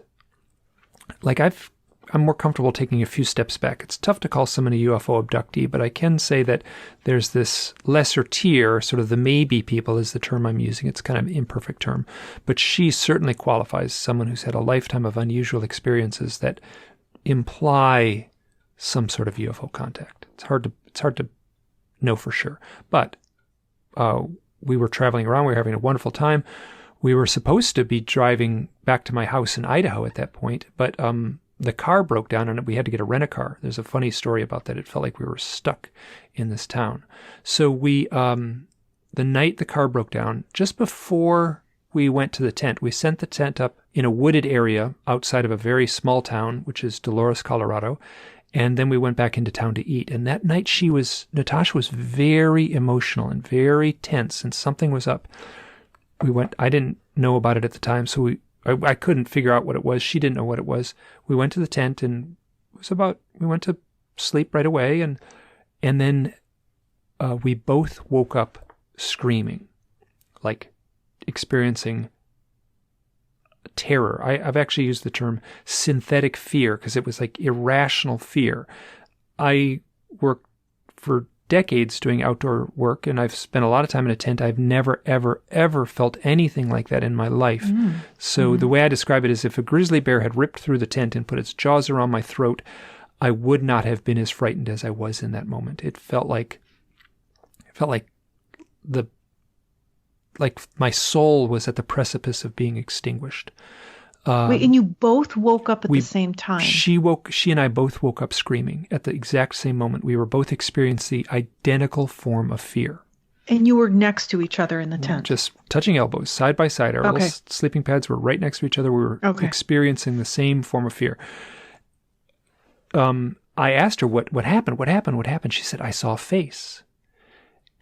I'm more comfortable taking a few steps back. It's tough to call someone a UFO abductee, but I can say that there's this lesser tier, sort of the maybe people is the term I'm using. It's kind of an imperfect term, but she certainly qualifies as someone who's had a lifetime of unusual experiences that imply some sort of UFO contact. It's hard to know for sure. But we were traveling around. We were having a wonderful time. We were supposed to be driving back to my house in Idaho at that point, but the car broke down and we had to get a rent-a-car. There's a funny story about that. It felt like we were stuck in this town. So we, the night the car broke down, just before we went to the tent, we sent the tent up in a wooded area outside of a very small town, which is Dolores, Colorado. And then we went back into town to eat. And that night Natasha was very emotional and very tense, and something was up. I didn't know about it at the time, so I couldn't figure out what it was. She didn't know what it was. We went to the tent, and we went to sleep right away, and then we both woke up screaming, like experiencing terror. I've actually used the term synthetic fear because it was like irrational fear. I worked for decades doing outdoor work, and I've spent a lot of time in a tent. I've never, ever, ever felt anything like that in my life. So the way I describe it is if a grizzly bear had ripped through the tent and put its jaws around my throat, I would not have been as frightened as I was in that moment. It felt like my soul was at the precipice of being extinguished. Wait, and you both woke up at the same time? She and I both woke up screaming at the exact same moment. We were both experiencing the identical form of fear. And you were next to each other in the tent? Just touching elbows, side by side. Our little sleeping pads were right next to each other. We were experiencing the same form of fear. I asked her, what happened? What happened? What happened? She said, I saw a face.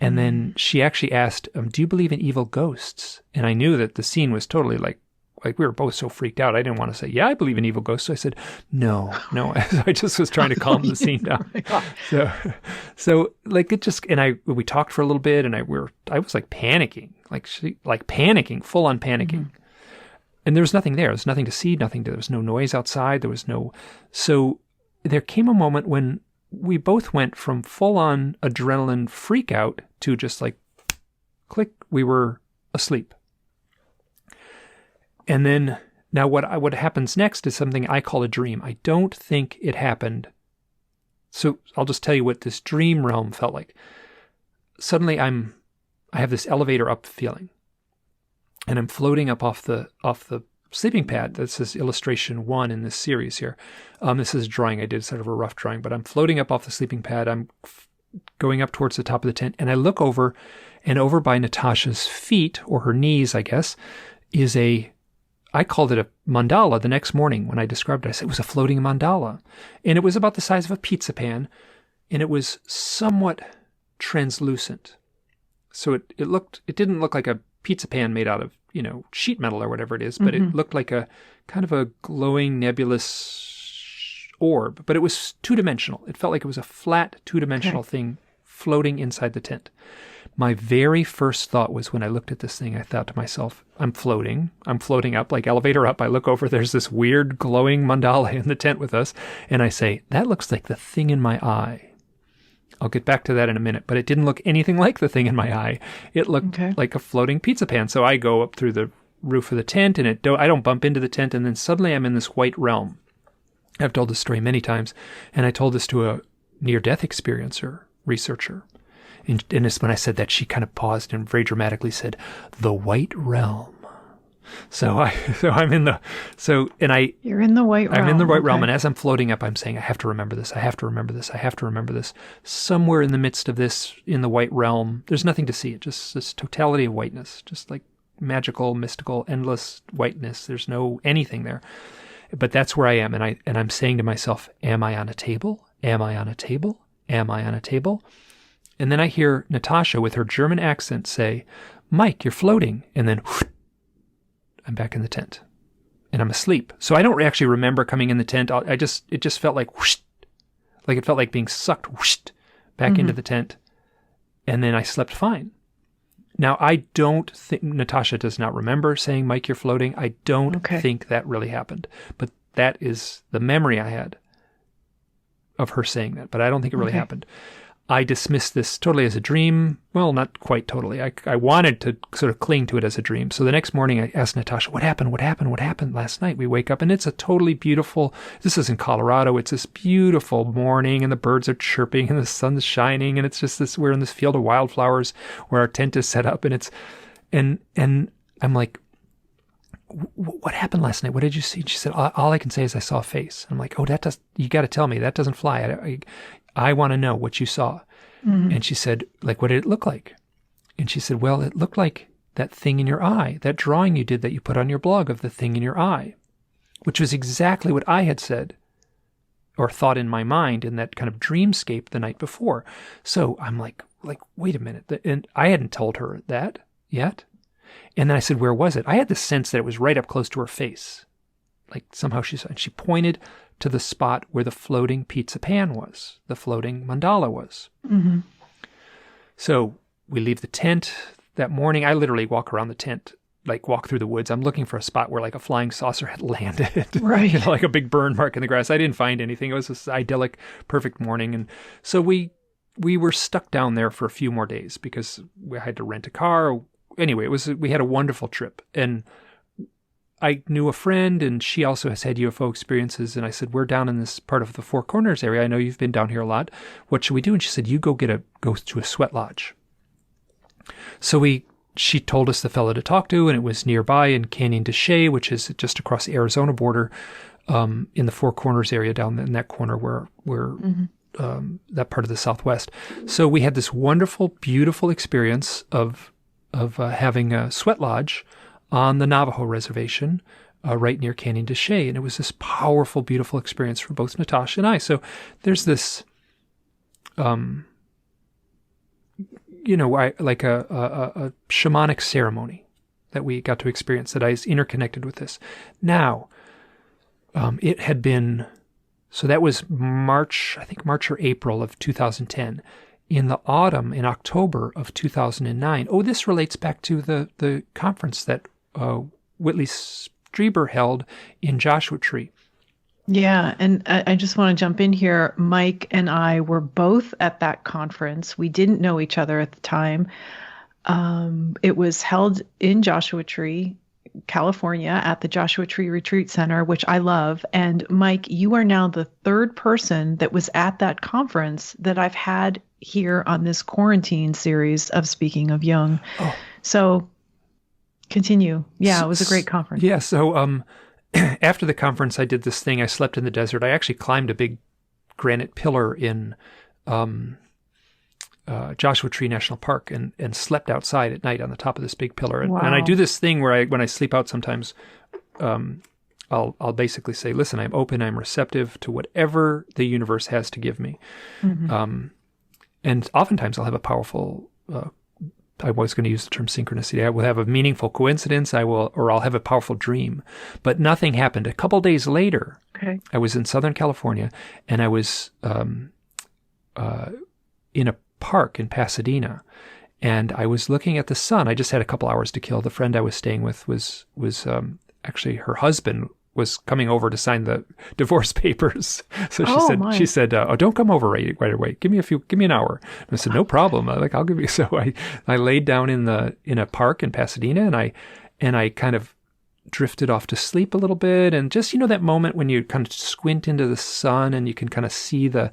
And then she actually asked, do you believe in evil ghosts? And I knew that the scene was totally like we were both so freaked out. I didn't want to say, yeah, I believe in evil ghosts. So I said, no. I just was trying to calm the scene down. So like it just, and we talked for a little bit, and I was like panicking, panicking, full on panicking. And there was nothing there. There was nothing to see, there was no noise outside. So there came a moment when we both went from full on adrenaline freak out to just like click, we were asleep. And then now what happens next is something I call a dream. I don't think it happened. So I'll just tell you what this dream realm felt like. Suddenly I have this elevator up feeling, and I'm floating up off the sleeping pad. This is illustration 1 in this series here. This is a drawing I did, sort of a rough drawing, but I'm floating up off the sleeping pad. I'm going up towards the top of the tent, and I look over, and over by Natasha's feet, or her knees, I guess, is I called it a mandala the next morning when I described it. I said it was a floating mandala. And it was about the size of a pizza pan, and it was somewhat translucent. So it didn't look like a pizza pan made out of, sheet metal or whatever it is, but it looked like a kind of a glowing nebulous orb, but it was two-dimensional. It felt like it was a flat two-dimensional thing floating inside the tent. My very first thought was, when I looked at this thing, I thought to myself, I'm floating up, like elevator up. I look over, there's this weird glowing mandala in the tent with us. And I say, that looks like the thing in my eye. I'll get back to that in a minute, but it didn't look anything like the thing in my eye. It looked like a floating pizza pan. So I go up through the roof of the tent, and I don't bump into the tent. And then suddenly I'm in this white realm. I've told this story many times, and I told this to a near-death experiencer, researcher. And it's when I said that, she kind of paused and very dramatically said, "The white realm." You're in the white realm. I'm in the white realm, and as I'm floating up, I'm saying, I have to remember this. I have to remember this. I have to remember this. Somewhere in the midst of this, in the white realm, there's nothing to see. It's just this totality of whiteness, just like magical, mystical, endless whiteness. There's no anything there. But that's where I am, and I'm saying to myself, am I on a table? Am I on a table? Am I on a table? And then I hear Natasha with her German accent say, "Mike, you're floating." And then whoosh, I'm back in the tent, and I'm asleep. So I don't actually remember coming in the tent. It just felt like whoosh, like it felt like being sucked whoosh, back into the tent. And then I slept fine. Now, I don't think, Natasha does not remember saying, "Mike, you're floating." I don't think that really happened. But that is the memory I had of her saying that. But I don't think it really happened. I dismissed this totally as a dream. Well, not quite totally. I wanted to sort of cling to it as a dream. So the next morning I asked Natasha, what happened last night? We wake up and it's a totally beautiful, this is in Colorado. It's this beautiful morning and the birds are chirping and the sun's shining. And it's just this, we're in this field of wildflowers where our tent is set up. And it's, and I'm like, what happened last night? What did you see? She said, all I can say is I saw a face. I'm like, you got to tell me, that doesn't fly. I want to know what you saw. Mm-hmm. And she said, like, what did it look like? And she said, well, it looked like that thing in your eye, that drawing you did that you put on your blog of the thing in your eye, which was exactly what I had said or thought in my mind in that kind of dreamscape the night before. So I'm like, wait a minute. And I hadn't told her that yet. And then I said, where was it? I had the sense that it was right up close to her face. Like somehow she pointed to the spot where the floating pizza pan was, the floating mandala was. Mm-hmm. So we leave the tent that morning. I literally walk around the tent, like walk through the woods. I'm looking for a spot where like a flying saucer had landed, right? Like a big burn mark in the grass. I didn't find anything. It was this idyllic, perfect morning. And so we were stuck down there for a few more days because we had to rent a car. Anyway, we had a wonderful trip. And I knew a friend, and she also has had UFO experiences. And I said, we're down in this part of the Four Corners area. I know you've been down here a lot. What should we do? And she said, you go to a sweat lodge. So she told us the fellow to talk to, and it was nearby in Canyon de Chelly, which is just across the Arizona border, in the Four Corners area down in that corner where mm-hmm. That part of the Southwest. So we had this wonderful, beautiful experience of having a sweat lodge on the Navajo reservation, right near Canyon de Chelly. And it was this powerful, beautiful experience for both Natasha and I. So there's this, like a shamanic ceremony that we got to experience that I was interconnected with this. Now, it had been, so that was March or April of 2010. In the autumn, in October of 2009, this relates back to the conference that Whitley Strieber held in Joshua Tree. Yeah, and I just want to jump in here. Mike and I were both at that conference. We didn't know each other at the time. It was held in Joshua Tree, California, at the Joshua Tree Retreat Center, which I love. And Mike, you are now the third person that was at that conference that I've had here on this quarantine series of Speaking of Jung. Oh. So continue. Yeah, it was a great conference. Yeah, so after the conference, I did this thing. I slept in the desert. I actually climbed a big granite pillar in Joshua Tree National Park and slept outside at night on the top of this big pillar. And, wow. And I do this thing where when I sleep out sometimes, I'll basically say, listen, I'm open, I'm receptive to whatever the universe has to give me. Mm-hmm. And oftentimes I'll have a powerful, I was going to use the term synchronicity. I will have a meaningful coincidence. I'll have a powerful dream, but nothing happened. A couple days later, I was in Southern California and I was, in a park in Pasadena, and I was looking at the sun. I just had a couple hours to kill. The friend I was staying with was actually her husband was coming over to sign the divorce papers. So she said, oh, don't come over right away. Give me an hour. And I said, no problem. I'll give you. So I laid down in a park in Pasadena and I kind of drifted off to sleep a little bit. And just, that moment when you kind of squint into the sun and you can kind of see the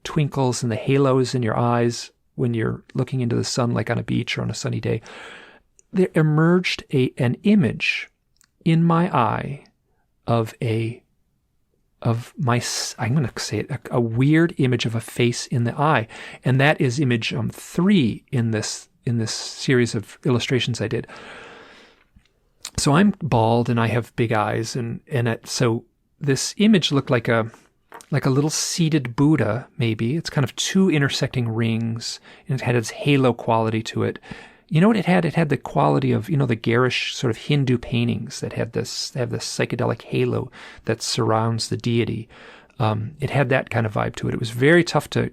twinkles and the halos in your eyes when you're looking into the sun, like on a beach or on a sunny day, there emerged an image in my eye of I'm going to say it, a weird image of a face in the eye. And that is image 3 in this series of illustrations I did. So I'm bald and I have big eyes. So this image looked like a little seated Buddha, maybe. It's kind of 2 intersecting rings, and it had its halo quality to it. You know what it had? It had the quality of, the garish sort of Hindu paintings that have this psychedelic halo that surrounds the deity. It had that kind of vibe to it. It was very tough to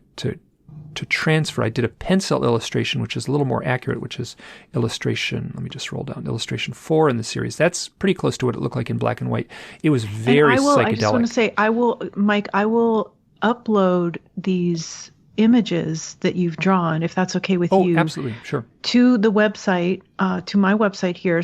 transfer. I did a pencil illustration, which is a little more accurate, which is illustration 4 in the series. That's pretty close to what it looked like in black and white. It was very psychedelic. I just want to say, Mike, I will upload these images that you've drawn, if that's okay with you. Oh, absolutely. Sure. To the website, to my website here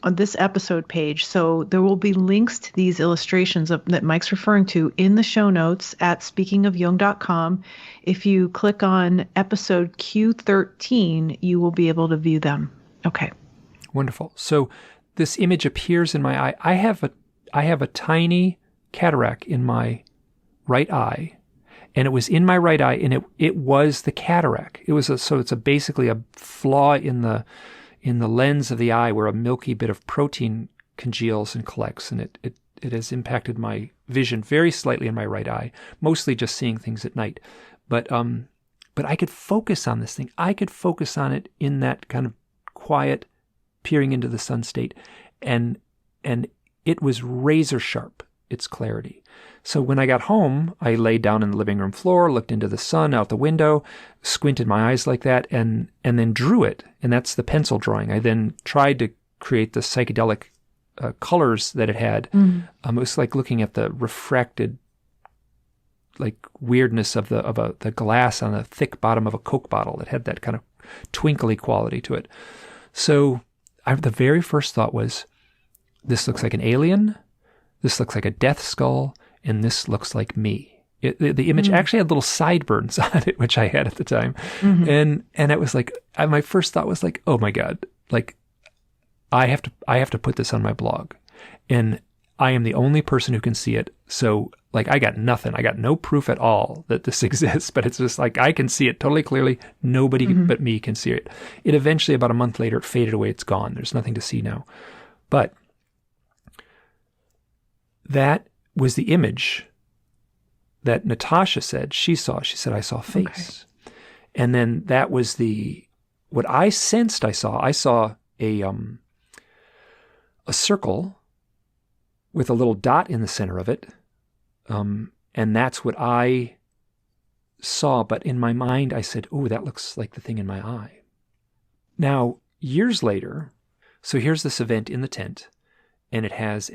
on this episode page. So there will be links to these illustrations that Mike's referring to in the show notes at speakingofjung.com. If you click on episode Q13, you will be able to view them. Okay. Wonderful. So this image appears in my eye. I have a tiny cataract in my right eye, and it was in my right eye, and it was the cataract. It's basically a flaw in the lens of the eye where a milky bit of protein congeals and collects, and it has impacted my vision very slightly in my right eye, mostly just seeing things at night. But I could focus on this thing. I could focus on it in that kind of quiet, peering into the sun state, and it was razor sharp, its clarity. So when I got home, I laid down in the living room floor, looked into the sun out the window, squinted my eyes like that, and then drew it. And that's the pencil drawing. I then tried to create the psychedelic colors that it had. It was like looking at the refracted, like weirdness of the glass on the thick bottom of a Coke bottle. It had that kind of twinkly quality to it. So the very first thought was, this looks like an alien, this looks like a death skull, and this looks like me. The image actually had little sideburns on it, which I had at the time. And it was like, my first thought was like, oh my God, like I have to put this on my blog. And I am the only person who can see it. So like I got nothing. I got no proof at all that this exists, but it's just like I can see it totally clearly. Nobody but me can see it. It eventually, about a month later, it faded away. It's gone. There's nothing to see now. But that was the image that Natasha said she saw. She said, I saw a face. Okay. And then that was what I sensed I saw. I saw a circle with a little dot in the center of it. And that's what I saw. But in my mind, I said, oh, that looks like the thing in my eye. Now, years later, so here's this event in the tent, and it has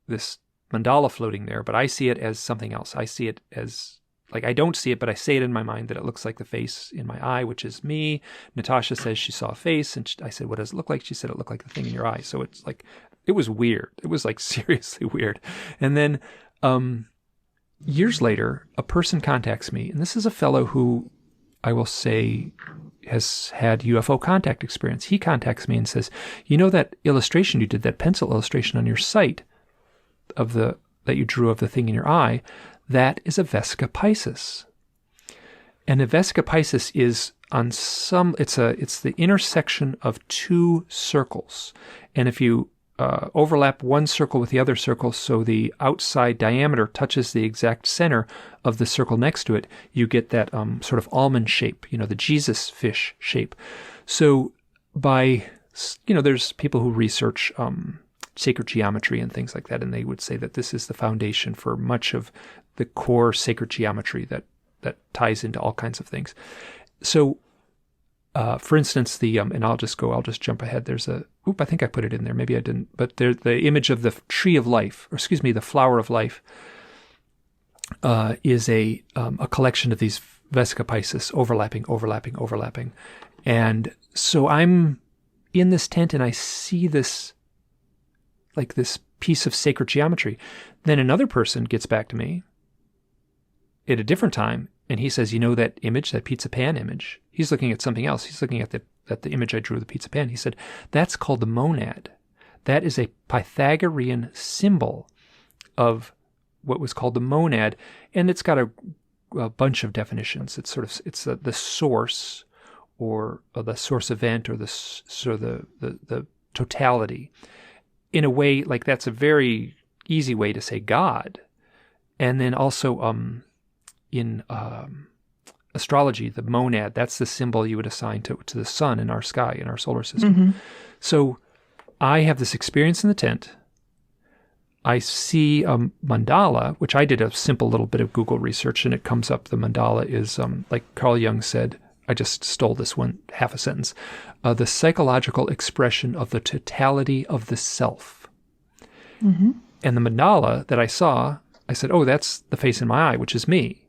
this mandala floating there, but I see it as something else. I see it as, like, I don't see it, but I say it in my mind that it looks like the face in my eye, which is me. Natasha says she saw a face, and I said, what does it look like? She said, it looked like the thing in your eye. So it's like, it was weird. It was like seriously weird. And then years later, a person contacts me, and this is a fellow who I will say has had UFO contact experience. He contacts me and says, you know that illustration you did, that pencil illustration on your site that you drew of the thing in your eye, that is a Vesica Piscis. And a Vesica Piscis is it's the intersection of two circles. And if you overlap one circle with the other circle, so the outside diameter touches the exact center of the circle next to it, you get that sort of almond shape, the Jesus fish shape. So there's people who research sacred geometry and things like that, and they would say that this is the foundation for much of the core sacred geometry that ties into all kinds of things. So, for instance, and I'll just jump ahead. There's I think I put it in there. Maybe I didn't. But the image of the tree of life, the flower of life, is a collection of these Vesica Piscis overlapping. And so I'm in this tent and I see this piece of sacred geometry. Then another person gets back to me at a different time, and he says, that image, that pizza pan image, he's looking at something else. He's looking at the image I drew of the pizza pan. He said, that's called the monad. That is a Pythagorean symbol of what was called the monad, and it's got a bunch of definitions. It's the source, or the source event, or the totality. In a way, like that's a very easy way to say God. And then also in astrology, the monad, that's the symbol you would assign to the sun in our sky, in our solar system. So I have this experience in the tent. I see a mandala, which I did a simple little bit of Google research, and it comes up. The mandala is, like Carl Jung said, I just stole this one, half a sentence, the psychological expression of the totality of the self. And the mandala that I saw, I said, oh, that's the face in my eye, which is me.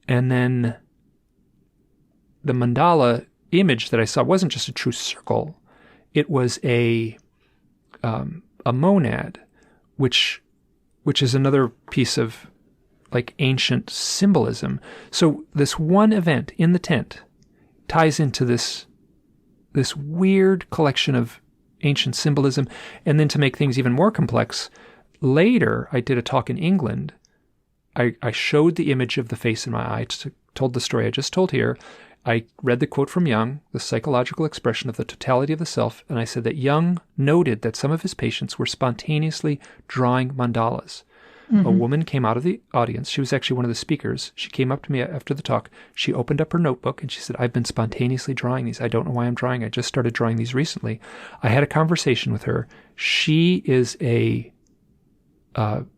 And then the mandala image that I saw wasn't just a true circle. It was a monad, which is another piece of like ancient symbolism. So this one event in the tent ties into this weird collection of ancient symbolism. And then to make things even more complex, later I did a talk in England. I showed the image of the face in my eye, told the story I just told here. I read the quote from Jung, the psychological expression of the totality of the self, and I said that Jung noted that some of his patients were spontaneously drawing mandalas. Mm-hmm. A woman came out of the audience. She was actually one of the speakers. She came up to me after the talk. She opened up her notebook and she said, I've been spontaneously drawing these. I don't know why I'm drawing. I just started drawing these recently. I had a conversation with her. She is a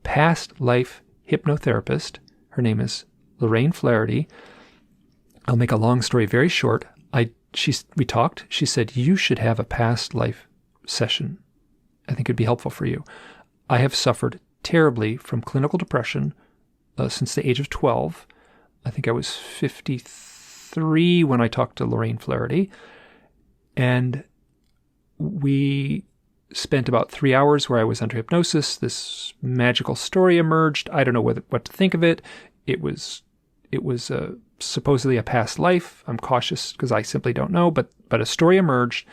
past life hypnotherapist. Her name is Lorraine Flaherty. I'll make a long story very short. We talked. She said, you should have a past life session. I think it'd be helpful for you. I have suffered terribly from clinical depression since the age of 12. I think I was 53 when I talked to Lorraine Flaherty. And we spent about 3 hours where I was under hypnosis. This magical story emerged. I don't know what to think of it. It was supposedly a past life. I'm cautious because I simply don't know, but a story emerged.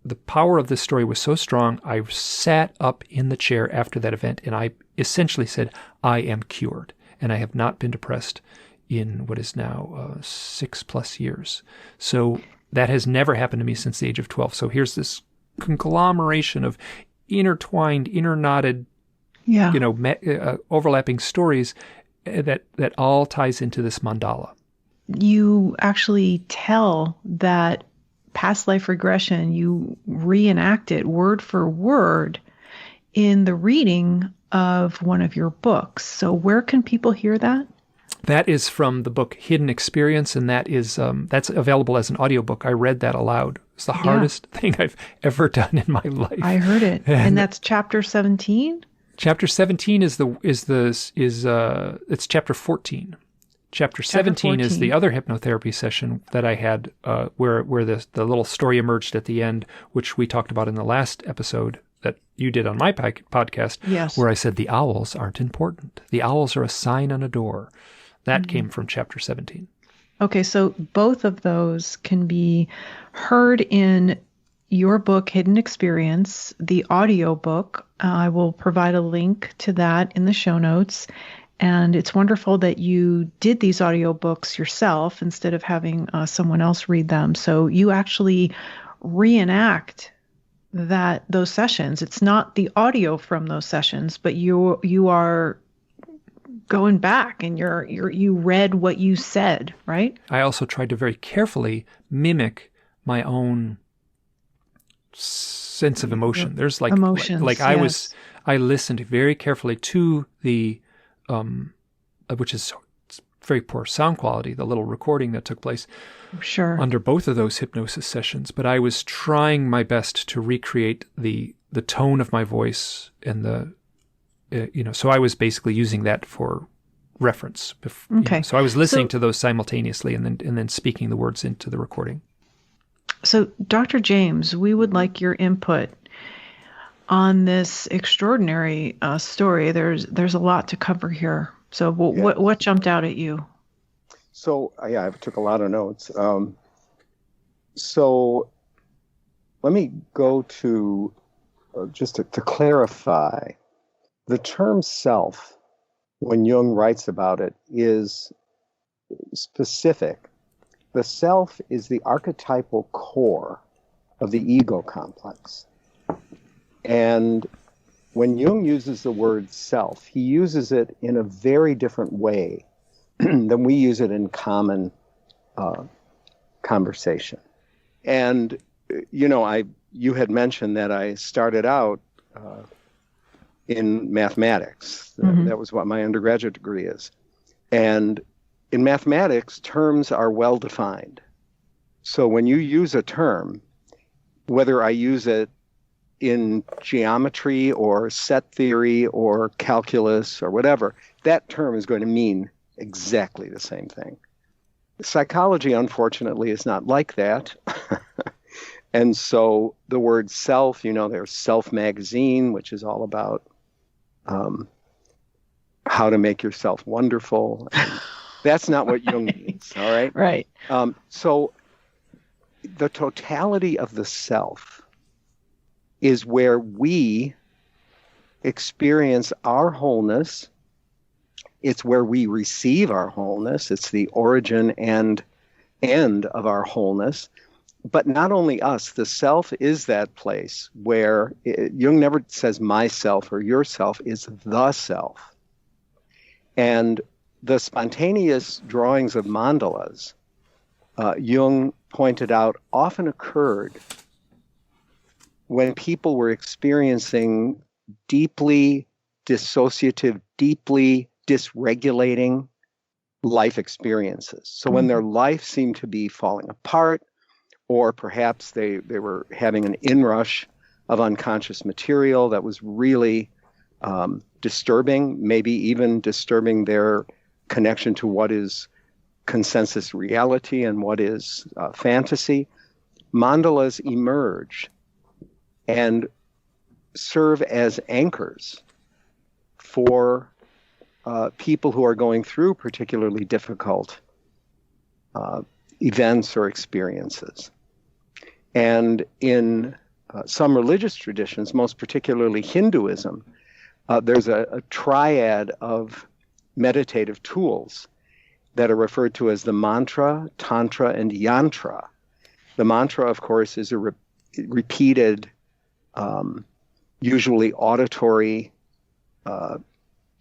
The power of this story was so strong, I sat up in the chair after that event and I essentially said, I am cured. And I have not been depressed in what is now 6+ years. So that has never happened to me since the age of 12. So here's this conglomeration of intertwined, interknotted, overlapping stories that all ties into this mandala. You actually tell that past life regression, you reenact it word for word in the reading of one of your books. So where can people hear that? That is from the book Hidden Experience, and that is that's available as an audiobook. I read that aloud. It's the hardest thing I've ever done in my life. I heard it. And that's chapter 17? Chapter 17 it's chapter 14. Chapter 17 is the other hypnotherapy session that I had where the little story emerged at the end, which we talked about in the last episode that you did on my podcast, yes, where I said the owls aren't important. The owls are a sign on a door. That came from chapter 17. Okay, so both of those can be heard in your book, Hidden Experience, the audio book. I will provide a link to that in the show notes. And it's wonderful that you did these audiobooks yourself instead of having someone else read them. So you actually reenact those sessions. It's not the audio from those sessions, but you are going back and you read what you said, right? I also tried to very carefully mimic my own sense of emotion. There's emotions, yes. I listened very carefully to the which is very poor sound quality, the little recording that took place under both of those hypnosis sessions. But I was trying my best to recreate the tone of my voice and so I was basically using that for reference. Okay. So I was listening to those simultaneously and then speaking the words into the recording. So Dr. James, we would like your input on this extraordinary story. There's a lot to cover here. So what jumped out at you? So I took a lot of notes. So let me go to just to clarify. The term self, when Jung writes about it, is specific. The self is the archetypal core of the ego complex. And when Jung uses the word self, he uses it in a very different way than we use it in common conversation. And, you had mentioned that I started out in mathematics. Mm-hmm. That was what my undergraduate degree is. And in mathematics, terms are well defined. So when you use a term, whether I use it in geometry or set theory or calculus or whatever, that term is going to mean exactly the same thing. Psychology, unfortunately, is not like that. And so the word self, there's Self Magazine, which is all about how to make yourself wonderful. And that's not what Jung means, all right? Right. So the totality of the self is where we experience our wholeness. It's where we receive our wholeness. It's the origin and end of our wholeness. But not only us, the self is that place where Jung never says myself or yourself, is the self. And the spontaneous drawings of mandalas, Jung pointed out, often occurred when people were experiencing deeply dissociative, deeply dysregulating life experiences. So when their life seemed to be falling apart, or perhaps they were having an inrush of unconscious material that was really disturbing, maybe even disturbing their connection to what is consensus reality and what is fantasy, mandalas emerge and serve as anchors for people who are going through particularly difficult events or experiences. And in some religious traditions, most particularly Hinduism, there's a triad of meditative tools that are referred to as the mantra, tantra, and yantra. The mantra, of course, is a repeated, usually auditory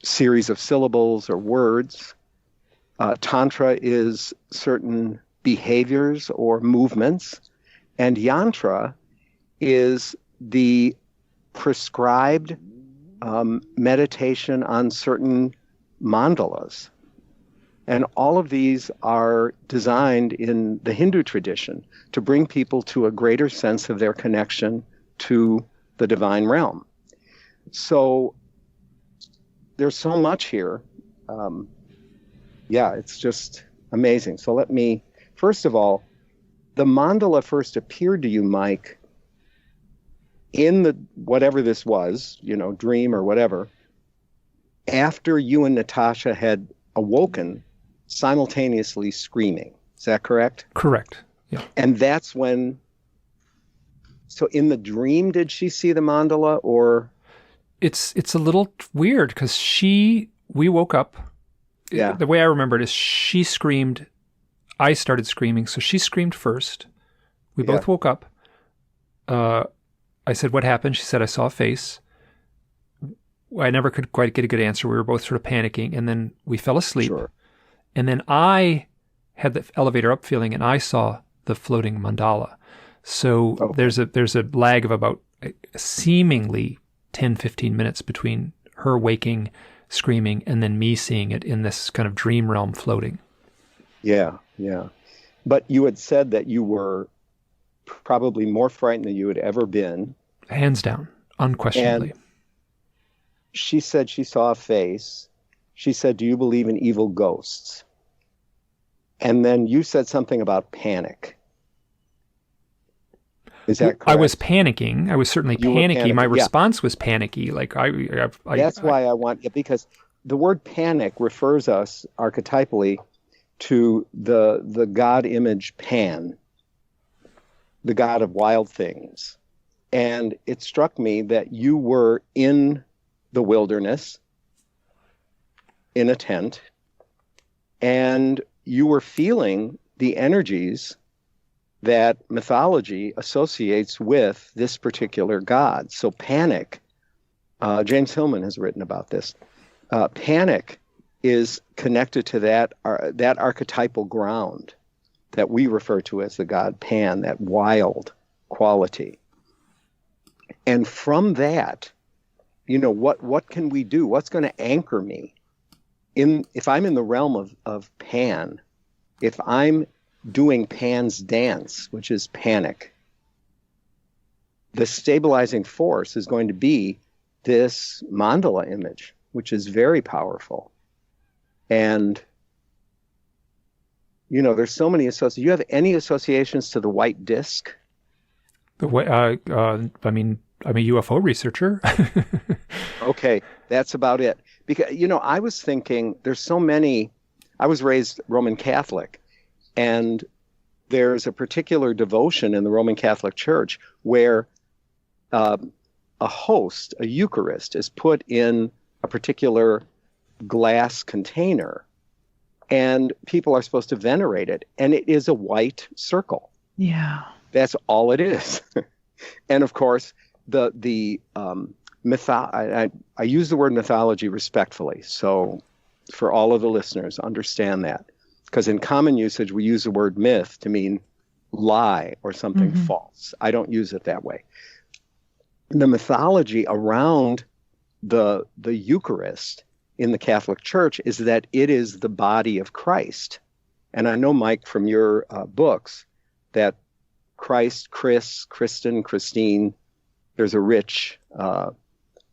series of syllables or words. Tantra is certain behaviors or movements, and yantra is the prescribed meditation on certain mandalas. And all of these are designed in the Hindu tradition to bring people to a greater sense of their connection to the divine realm. So there's so much here. It's just amazing. So let me, first of all, the mandala first appeared to you, Mike, in the whatever this was, dream or whatever, after you and Natasha had awoken simultaneously screaming. Is that correct? Correct. Yeah. And that's when, so in the dream, did she see the mandala, or? It's a little weird because we woke up. Yeah. The way I remember it is she screamed, I started screaming. So she screamed first. We both woke up. I said, what happened? She said, I saw a face. I never could quite get a good answer. We were both sort of panicking, and then we fell asleep. Sure. And then I had the elevator up feeling, and I saw the floating mandala. So there's a lag of about seemingly 10, 15 minutes between her waking, screaming, and then me seeing it in this kind of dream realm floating. Yeah. But you had said that you were probably more frightened than you had ever been. Hands down, unquestionably. And she said she saw a face. She said, do you believe in evil ghosts? And then you said something about panic. Is that correct? I was panicking. I was certainly panicking. My response was panicky. That's why I want, because the word panic refers us archetypally to the God image Pan, the god of wild things. And it struck me that you were in the wilderness, in a tent, and you were feeling the energies that mythology associates with this particular god. So panic, James Hillman has written about this. Panic is connected to that archetypal ground that we refer to as the god Pan, that wild quality. And from that, what can we do? What's going to anchor me? If I'm in the realm of Pan, if I'm doing Pan's dance, which is panic, the stabilizing force is going to be this mandala image, which is very powerful. And there's so many associations. Do you have any associations to the white disc? The way, I'm a UFO researcher. Okay, that's about it. Because, I was thinking there's so many. I was raised Roman Catholic, and there's a particular devotion in the Roman Catholic Church where a host, a Eucharist, is put in a particular glass container, and people are supposed to venerate it, and it is a white circle. Yeah. That's all it is. And of course, I use the word mythology respectfully, so for all of the listeners, understand that. Because in common usage, we use the word myth to mean lie or something false. I don't use it that way. The mythology around the Eucharist in the Catholic Church is that it is the body of Christ. And I know, Mike, from your books, that Christ, Chris, Kristen, Christine, there's a rich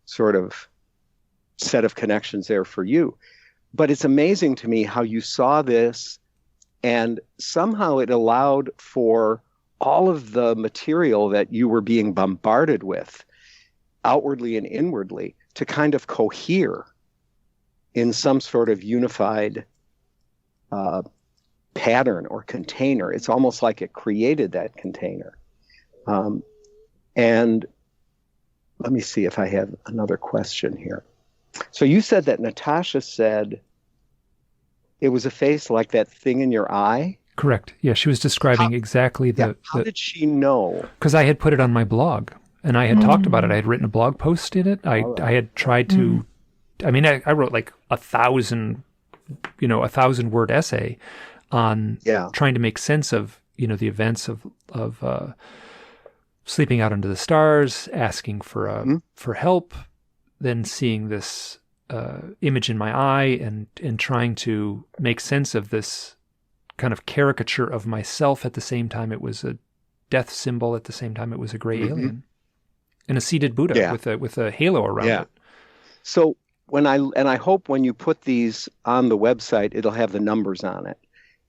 sort of set of connections there for you. But it's amazing to me how you saw this, and somehow it allowed for all of the material that you were being bombarded with, outwardly and inwardly, to kind of cohere in some sort of unified pattern or container. It's almost like it created that container. And let me see if I have another question here. So you said that Natasha said it was a face like that thing in your eye? Correct. Yeah, she was describing exactly how did she know? Because I had put it on my blog, and I had talked about it. I had written a blog post in it. I had tried to, I wrote like 1,000 word essay on trying to make sense of, the events of sleeping out under the stars, asking for help, then seeing this image in my eye and trying to make sense of this kind of caricature of myself. At the same time, it was a death symbol. At the same time, it was a gray alien and a seated Buddha with a halo around it. So I hope when you put these on the website, it'll have the numbers on it,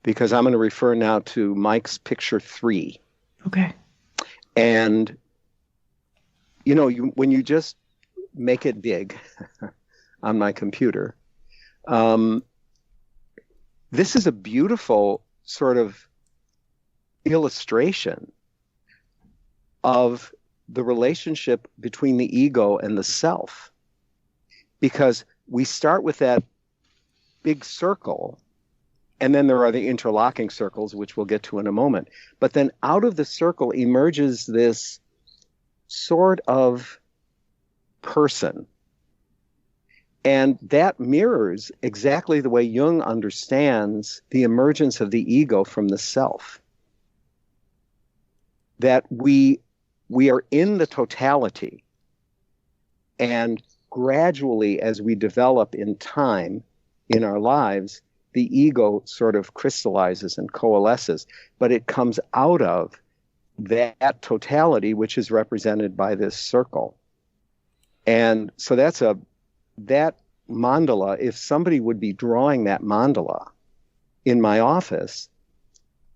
because I'm going to refer now to Mike's picture 3. Okay. And, when you just make it big on my computer, this is a beautiful sort of illustration of the relationship between the ego and the self. Because we start with that big circle, and then there are the interlocking circles, which we'll get to in a moment. But then out of the circle emerges this sort of person. And that mirrors exactly the way Jung understands the emergence of the ego from the self. That we are in the totality, and gradually, as we develop in time in our lives, the ego sort of crystallizes and coalesces, but it comes out of that totality, which is represented by this circle. And so that mandala, if somebody would be drawing that mandala in my office,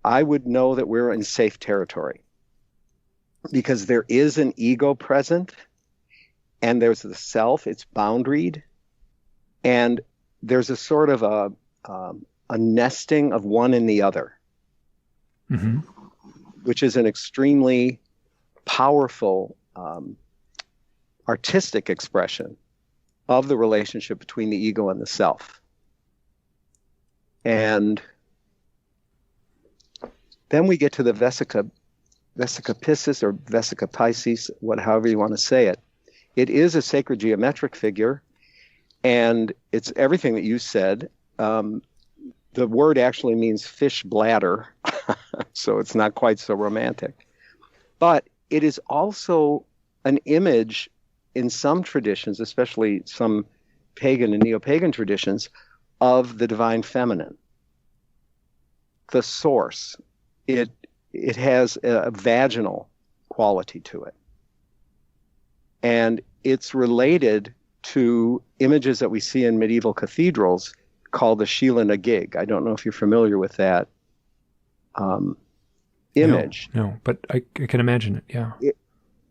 I would know that we're in safe territory, because there is an ego present, and there's the self, it's boundaried, and there's a sort of a nesting of one in the other, which is an extremely powerful artistic expression of the relationship between the ego and the self. And then we get to the Vesica Piscis or Vesica Pisces, however you want to say it. It is a sacred geometric figure, and it's everything that you said. The word actually means fish bladder, so it's not quite so romantic. But it is also an image in some traditions, especially some pagan and neo-pagan traditions, of the divine feminine, the source. It has a vaginal quality to it. And it's related to images that we see in medieval cathedrals called the Sheela na gig. I don't know if you're familiar with that image. No, but I can imagine it. Yeah.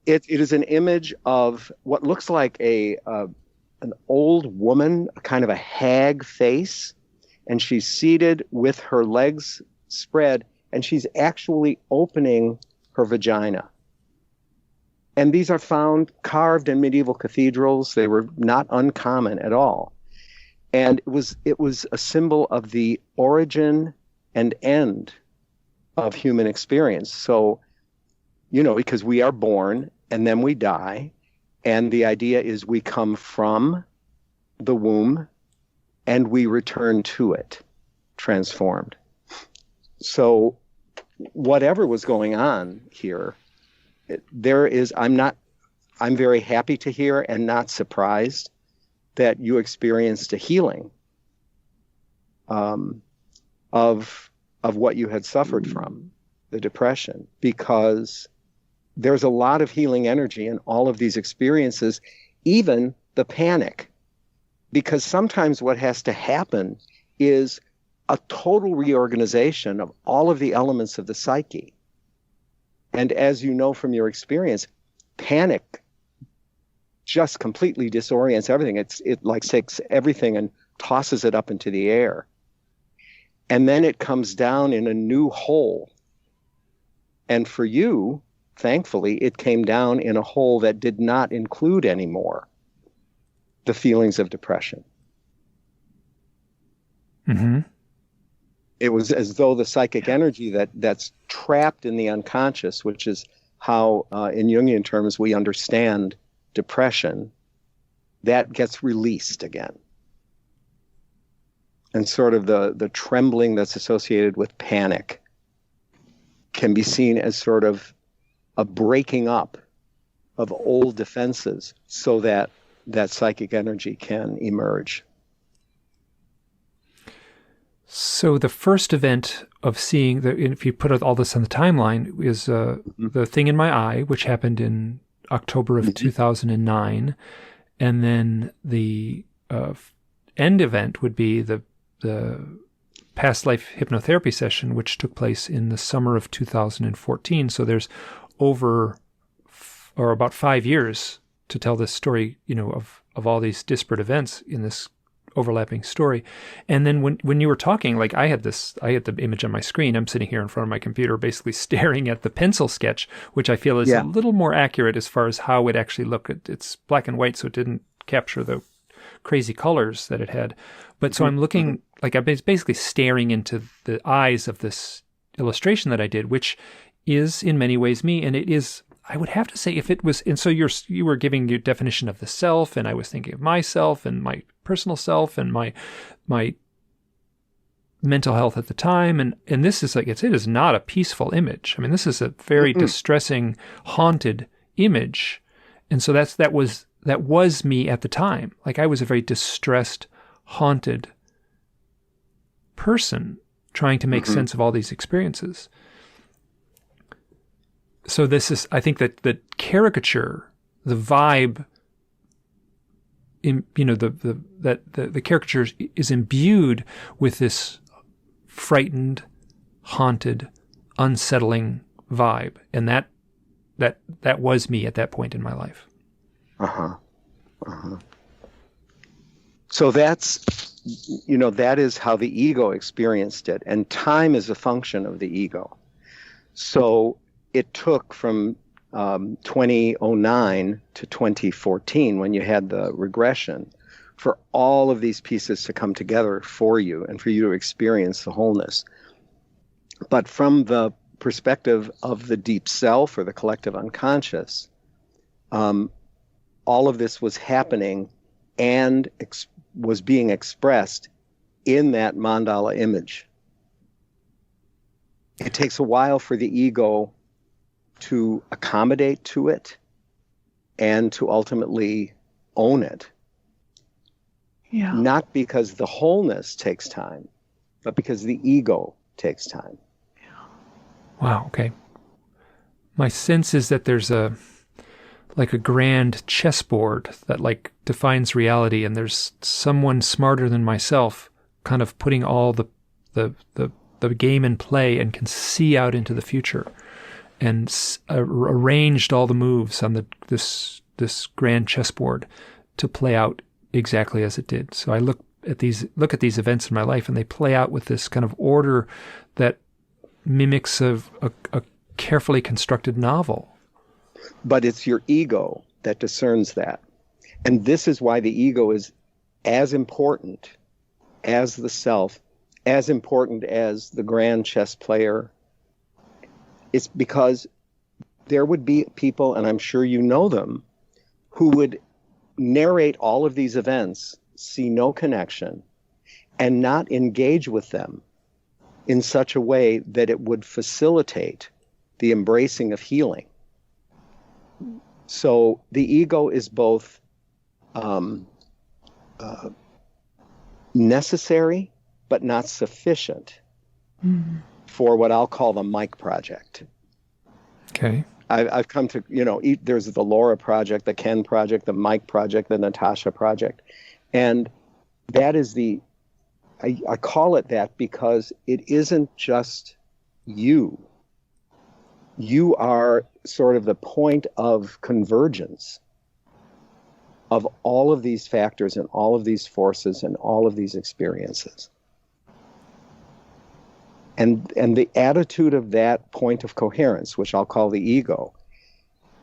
It is an image of what looks like an old woman, kind of a hag face, and she's seated with her legs spread, and she's actually opening her vagina. And these are found carved in medieval cathedrals. They were not uncommon at all. And it was a symbol of the origin and end of human experience. So, because we are born and then we die, and the idea is we come from the womb and we return to it, transformed. So whatever was going on here, I'm very happy to hear and not surprised that you experienced a healing of what you had suffered from, the depression, because there's a lot of healing energy in all of these experiences, even the panic, because sometimes what has to happen is a total reorganization of all of the elements of the psyche. And as you know from your experience, panic just completely disorients everything. It like takes everything and tosses it up into the air. And then it comes down in a new hole. And for you, thankfully, it came down in a hole that did not include anymore the feelings of depression. Mm-hmm. It was as though the psychic energy that's trapped in the unconscious, which is how, in Jungian terms, we understand depression, that gets released again. And sort of the trembling that's associated with panic can be seen as sort of a breaking up of old defenses so that that psychic energy can emerge. So the first event of seeing, if you put all this on the timeline, is the thing in my eye, which happened in October of 2009. And then the end event would be the past life hypnotherapy session, which took place in the summer of 2014. So there's about 5 years to tell this story, of all these disparate events in this overlapping story. And then when you were talking, like I had the image on my screen. I'm sitting here in front of my computer, basically staring at the pencil sketch, which I feel is a little more accurate as far as how it actually looked. It's black and white, so it didn't capture the crazy colors that it had. But so I'm looking, like I'm basically staring into the eyes of this illustration that I did, which is in many ways me. And it is, I would have to say, if it was, and so you were giving your definition of the self, and I was thinking of myself and my personal self and my mental health at the time. And this is like, it is not a peaceful image. I mean, this is a very distressing, haunted image. And so that was me at the time. Like I was a very distressed, haunted person trying to make sense of all these experiences. So this is, I think that the caricature, the vibe, the caricature is imbued with this frightened, haunted, unsettling vibe, and that was me at that point in my life. So that's, that is how the ego experienced it, and time is a function of the ego. So it took from 2009 to 2014, when you had the regression, for all of these pieces to come together for you and for you to experience the wholeness. But from the perspective of the deep self or the collective unconscious, all of this was happening and was being expressed in that mandala image. It takes a while for the ego to accommodate to it and to ultimately own it. Yeah. Not because the wholeness takes time, but because the ego takes time. Wow, okay. My sense is that there's a grand chessboard that like defines reality, and there's someone smarter than myself kind of putting all the the game in play and can see out into the future, and arranged all the moves on this grand chessboard to play out exactly as it did. So I look at these events in my life, and they play out with this kind of order that mimics a carefully constructed novel. But it's your ego that discerns that. And this is why the ego is as important as the self, as important as the grand chess player. It's because there would be people, and I'm sure you know them, who would narrate all of these events, see no connection, and not engage with them in such a way that it would facilitate the embracing of healing. So the ego is both necessary but not sufficient for what I'll call the Mike project. Okay. I've come to, there's the Laura project, the Ken project, the Mike project, the Natasha project. And that is I call it that because it isn't just you. You are sort of the point of convergence of all of these factors and all of these forces and all of these experiences. And the attitude of that point of coherence, which I'll call the ego,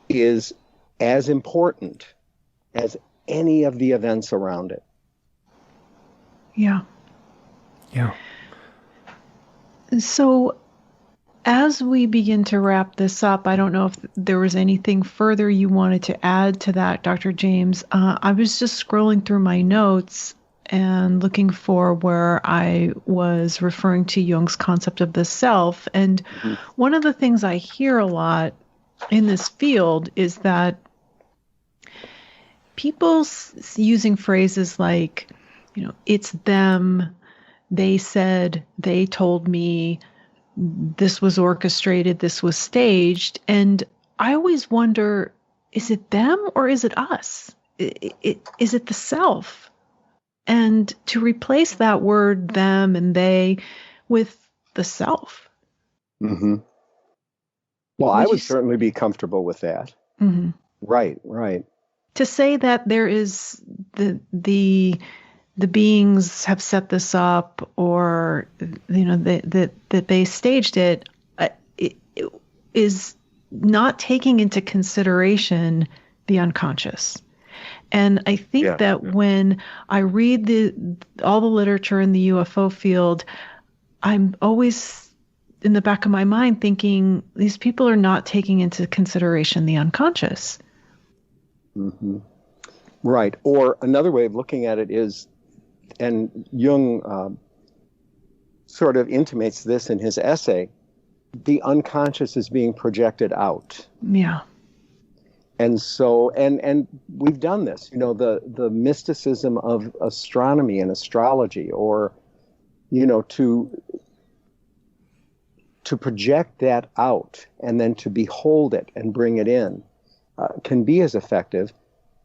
is as important as any of the events around it. Yeah. Yeah. So as we begin to wrap this up, I don't know if there was anything further you wanted to add to that, Dr. James. I was just scrolling through my notes and looking for where I was referring to Jung's concept of the self. And one of the things I hear a lot in this field is that people using phrases like, it's them, they said, they told me, this was orchestrated, this was staged. And I always wonder, is it them or is it us? Is it the self? And to replace that word them and they with the self. Mm-hmm. Well, I would certainly be comfortable with that. Mm-hmm. Right. To say that there is the beings have set this up, or that they staged it, it is not taking into consideration the unconscious. And I think that when I read all the literature in the UFO field, I'm always in the back of my mind thinking these people are not taking into consideration the unconscious. Mm-hmm. Right. Or another way of looking at it is, and Jung sort of intimates this in his essay, the unconscious is being projected out. Yeah. And so, and we've done this, the mysticism of astronomy and astrology, or, to project that out and then to behold it and bring it in can be as effective.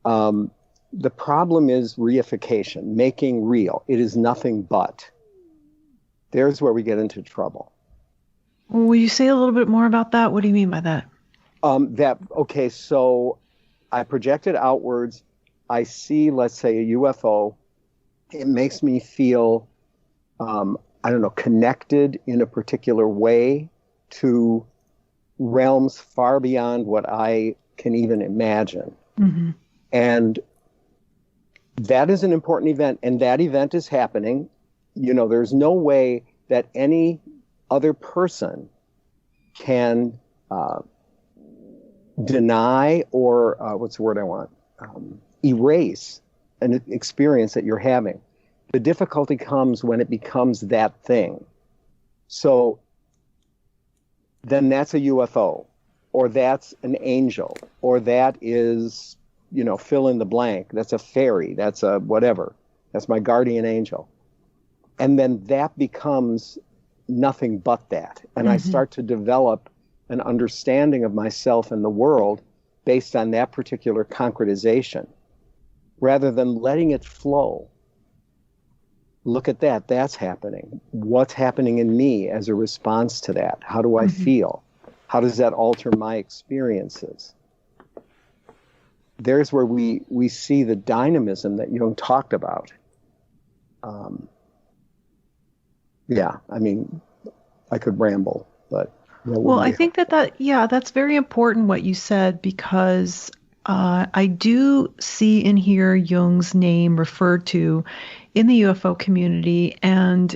The problem is reification, making real. It is nothing but. There's where we get into trouble. Will you say a little bit more about that? What do you mean by that? So I project it outwards. I see, let's say, a UFO. It makes me feel, connected in a particular way to realms far beyond what I can even imagine. Mm-hmm. And that is an important event, and that event is happening. There's no way that any other person can deny or what's the word I want? Erase an experience that you're having. The difficulty comes when it becomes that thing. So then that's a UFO, or that's an angel, or that is, fill in the blank. That's a fairy. That's a whatever. That's my guardian angel. And then that becomes nothing but that. And I start to develop an understanding of myself and the world based on that particular concretization, rather than letting it flow. look at that. That's happening. What's happening in me as a response to that? How do I feel? How does that alter my experiences? There's where we see the dynamism that Jung talked about. Yeah, I mean, I could ramble, but well, I think that's very important what you said, because I do see in here Jung's name referred to in the UFO community, and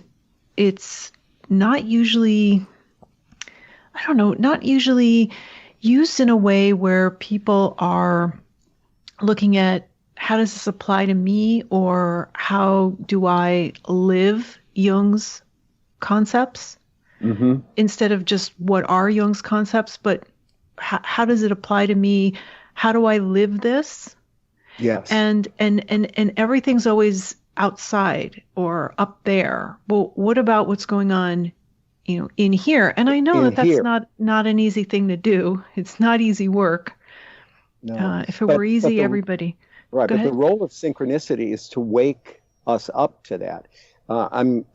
it's not usually, I don't know, not usually used in a way where people are looking at how does this apply to me, or how do I live Jung's concepts, instead of just what are Jung's concepts, but how does it apply to me? How do I live this? yes. And everything's always outside or up there. Well, what about what's going on, in here? And I know that that's not an easy thing to do. It's not easy work. No. If it were easy, everybody. Right, Go but ahead. the role of synchronicity is to wake us up to that. I'm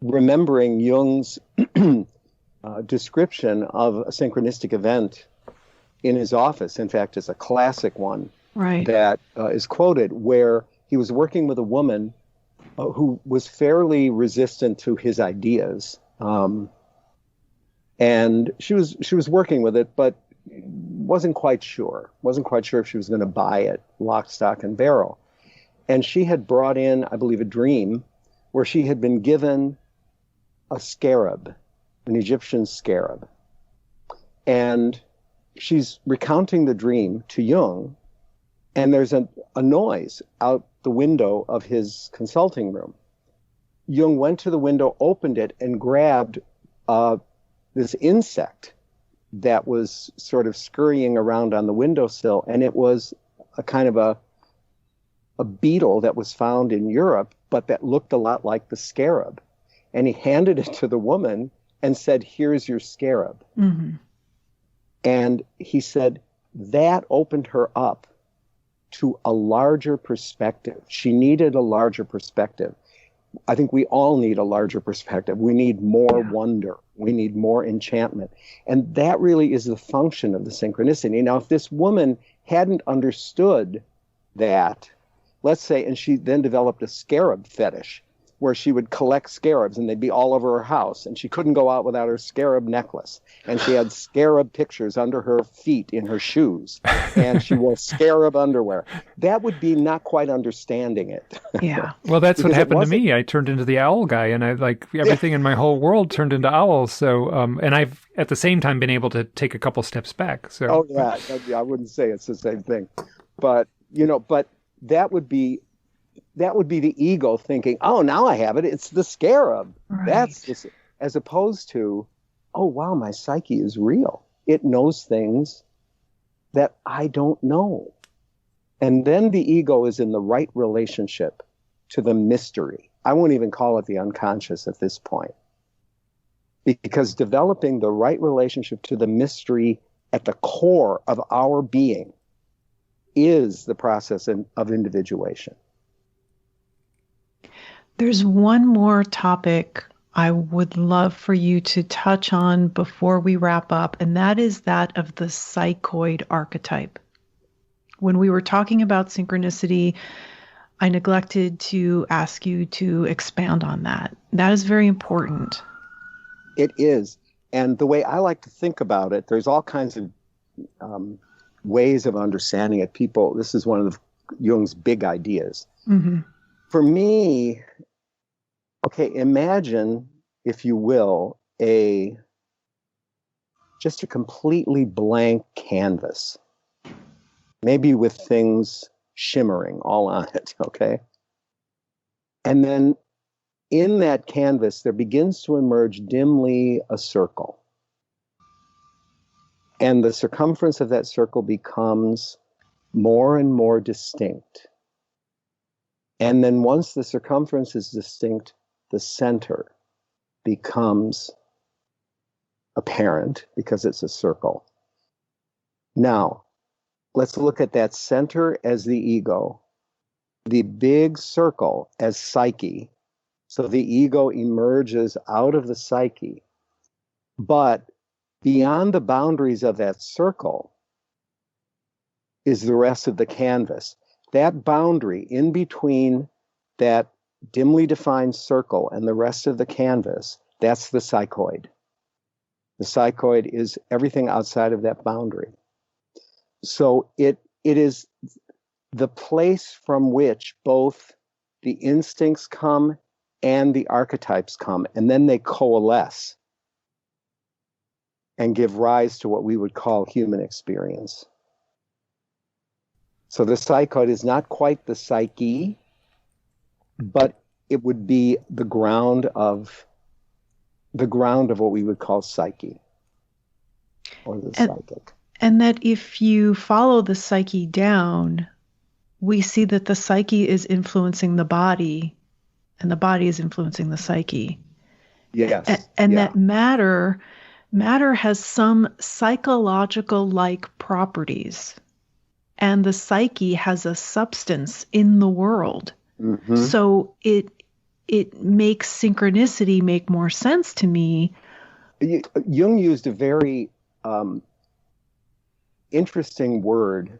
remembering Jung's description of a synchronistic event in his office. In fact, it's a classic one that is quoted, where he was working with a woman who was fairly resistant to his ideas, and she was working with it, but wasn't quite sure if she was going to buy it lock, stock, and barrel. And she had brought in, I believe, a dream where she had been given a scarab, an Egyptian scarab. And she's recounting the dream to Jung, and there's a noise out the window of his consulting room. Jung went to the window, opened it, and grabbed this insect that was sort of scurrying around on the windowsill, and it was a kind of a beetle that was found in Europe, but that looked a lot like the scarab. And he handed it to the woman and said, "Here's your scarab." And he said that opened her up to a larger perspective. She needed a larger perspective. I think we all need a larger perspective. We need more wonder. We need more enchantment. And that really is the function of the synchronicity. Now, if this woman hadn't understood that, let's say, and she then developed a scarab fetish, where she would collect scarabs and they'd be all over her house, and she couldn't go out without her scarab necklace, and she had scarab pictures under her feet in her shoes, and she wore scarab underwear. That would be not quite understanding it. Yeah. Well, that's what happened to me. I turned into the owl guy, and I everything in my whole world turned into owls. So, and I've at the same time been able to take a couple steps back. So, oh yeah, I wouldn't say it's the same thing, but that would be the ego thinking, "Oh, now I have it. It's the scarab." Right. That's this, as opposed to, "Oh wow, my psyche is real. It knows things that I don't know." And then the ego is in the right relationship to the mystery. I won't even call it the unconscious at this point, because developing the right relationship to the mystery at the core of our being is the process of individuation. There's one more topic I would love for you to touch on before we wrap up, and that is that of the psychoid archetype. When we were talking about synchronicity, I neglected to ask you to expand on that. That is very important. It is. And the way I like to think about it, there's all kinds of ways of understanding it. This is one of Jung's big ideas. For me, okay, imagine, if you will, just a completely blank canvas, maybe with things shimmering all on it, okay? And then in that canvas, there begins to emerge dimly a circle. And the circumference of that circle becomes more and more distinct. And then once the circumference is distinct, the center becomes apparent because it's a circle. Now, let's look at that center as the ego, the big circle as psyche, So the ego emerges out of the psyche, but beyond the boundaries of that circle is the rest of the canvas. That boundary in between that dimly defined circle and the rest of the canvas, that's the psychoid. The psychoid is everything outside of that boundary. So it is the place from which both the instincts come and the archetypes come, and then they coalesce and give rise to what we would call human experience. So the psychoid is not quite the psyche, but it would be the ground of what we would call psyche, or the psychic. And that if you follow the psyche down, we see that the psyche is influencing the body, and the body is influencing the psyche. Yes. And that matter has some psychological-like properties, and the psyche has a substance in the world. Mm-hmm. So it makes synchronicity make more sense to me. Jung used a very interesting word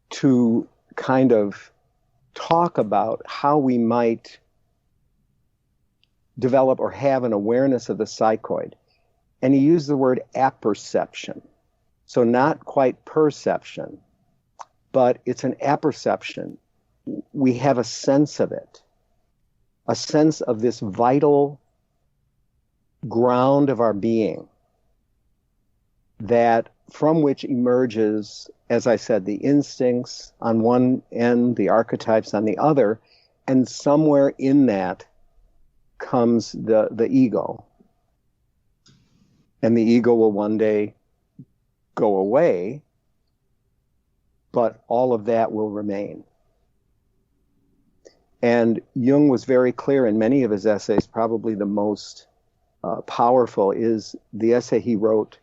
to kind of talk about how we might develop or have an awareness of the psychoid. And he used the word apperception. So not quite perception, but it's an apperception. We have a sense of it, a sense of this vital ground of our being, that from which emerges, as I said, the instincts on one end, the archetypes on the other, and somewhere in that comes the ego. And the ego will one day go away, but all of that will remain. And Jung was very clear in many of his essays. Probably the most powerful is the essay he wrote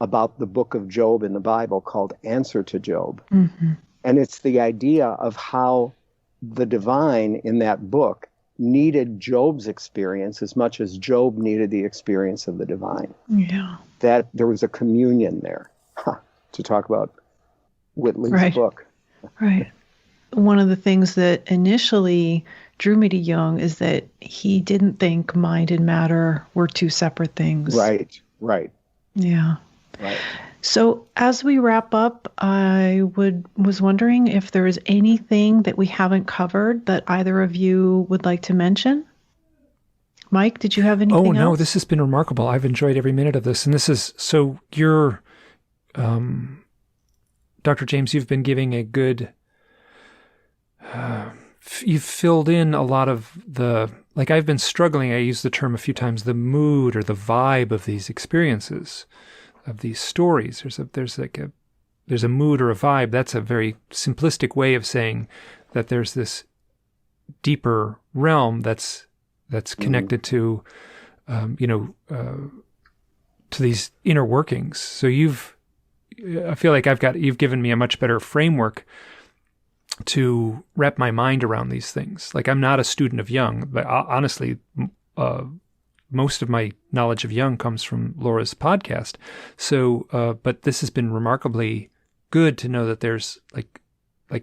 about the book of Job in the Bible called Answer to Job. Mm-hmm. And it's the idea of how the divine in that book needed Job's experience as much as Job needed the experience of the divine. Yeah. That there was a communion there, to talk about Whitley's book. Right. One of the things that initially drew me to Jung is that he didn't think mind and matter were two separate things. Right. Yeah. Right. So as we wrap up, I was wondering if there is anything that we haven't covered that either of you would like to mention. Mike, did you have anything else? Oh, no, this has been remarkable. I've enjoyed every minute of this. And this is, so you're, Dr. James, you've been giving a good, you've filled in a lot of the, like I've been struggling, I used the term a few times, the mood or the vibe of these experiences, of these stories. There's a mood or a vibe. That's a very simplistic way of saying that there's this deeper realm that's connected to, to these inner workings. So I feel like you've given me a much better framework to wrap my mind around these things. Like I'm not a student of Jung, but honestly, most of my knowledge of Jung comes from Laura's podcast. So, but this has been remarkably good to know that there's like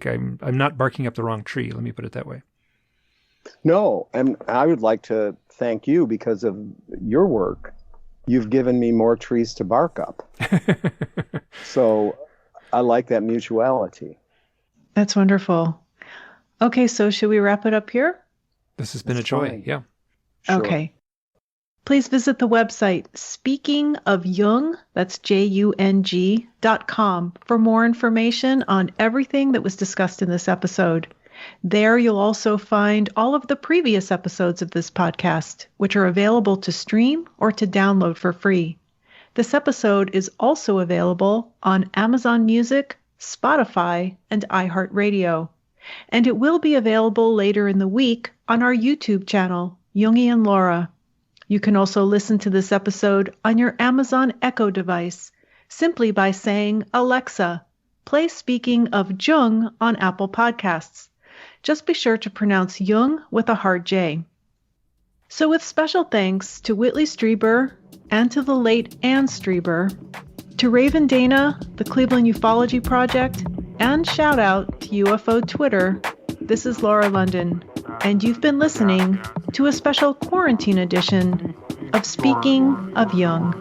I'm not barking up the wrong tree. Let me put it that way. No, and I would like to thank you because of your work. You've given me more trees to bark up. So I like that mutuality. That's wonderful. Okay, so should we wrap it up here? This has been a joy. Fine. Yeah. Sure. Okay. Please visit the website speakingofjung, that's JUNG.com, for more information on everything that was discussed in this episode. There you'll also find all of the previous episodes of this podcast, which are available to stream or to download for free. This episode is also available on Amazon Music, Spotify, and iHeartRadio. And it will be available later in the week on our YouTube channel, Jungian Laura. You can also listen to this episode on your Amazon Echo device simply by saying, "Alexa, play Speaking of Jung on Apple Podcasts." Just be sure to pronounce Jung with a hard J. So with special thanks to Whitley Strieber and to the late Anne Strieber, to Raven Dana, the Cleveland Ufology Project, and shout out to UFO Twitter, this is Laura London, and you've been listening to a special quarantine edition of Speaking of Jung.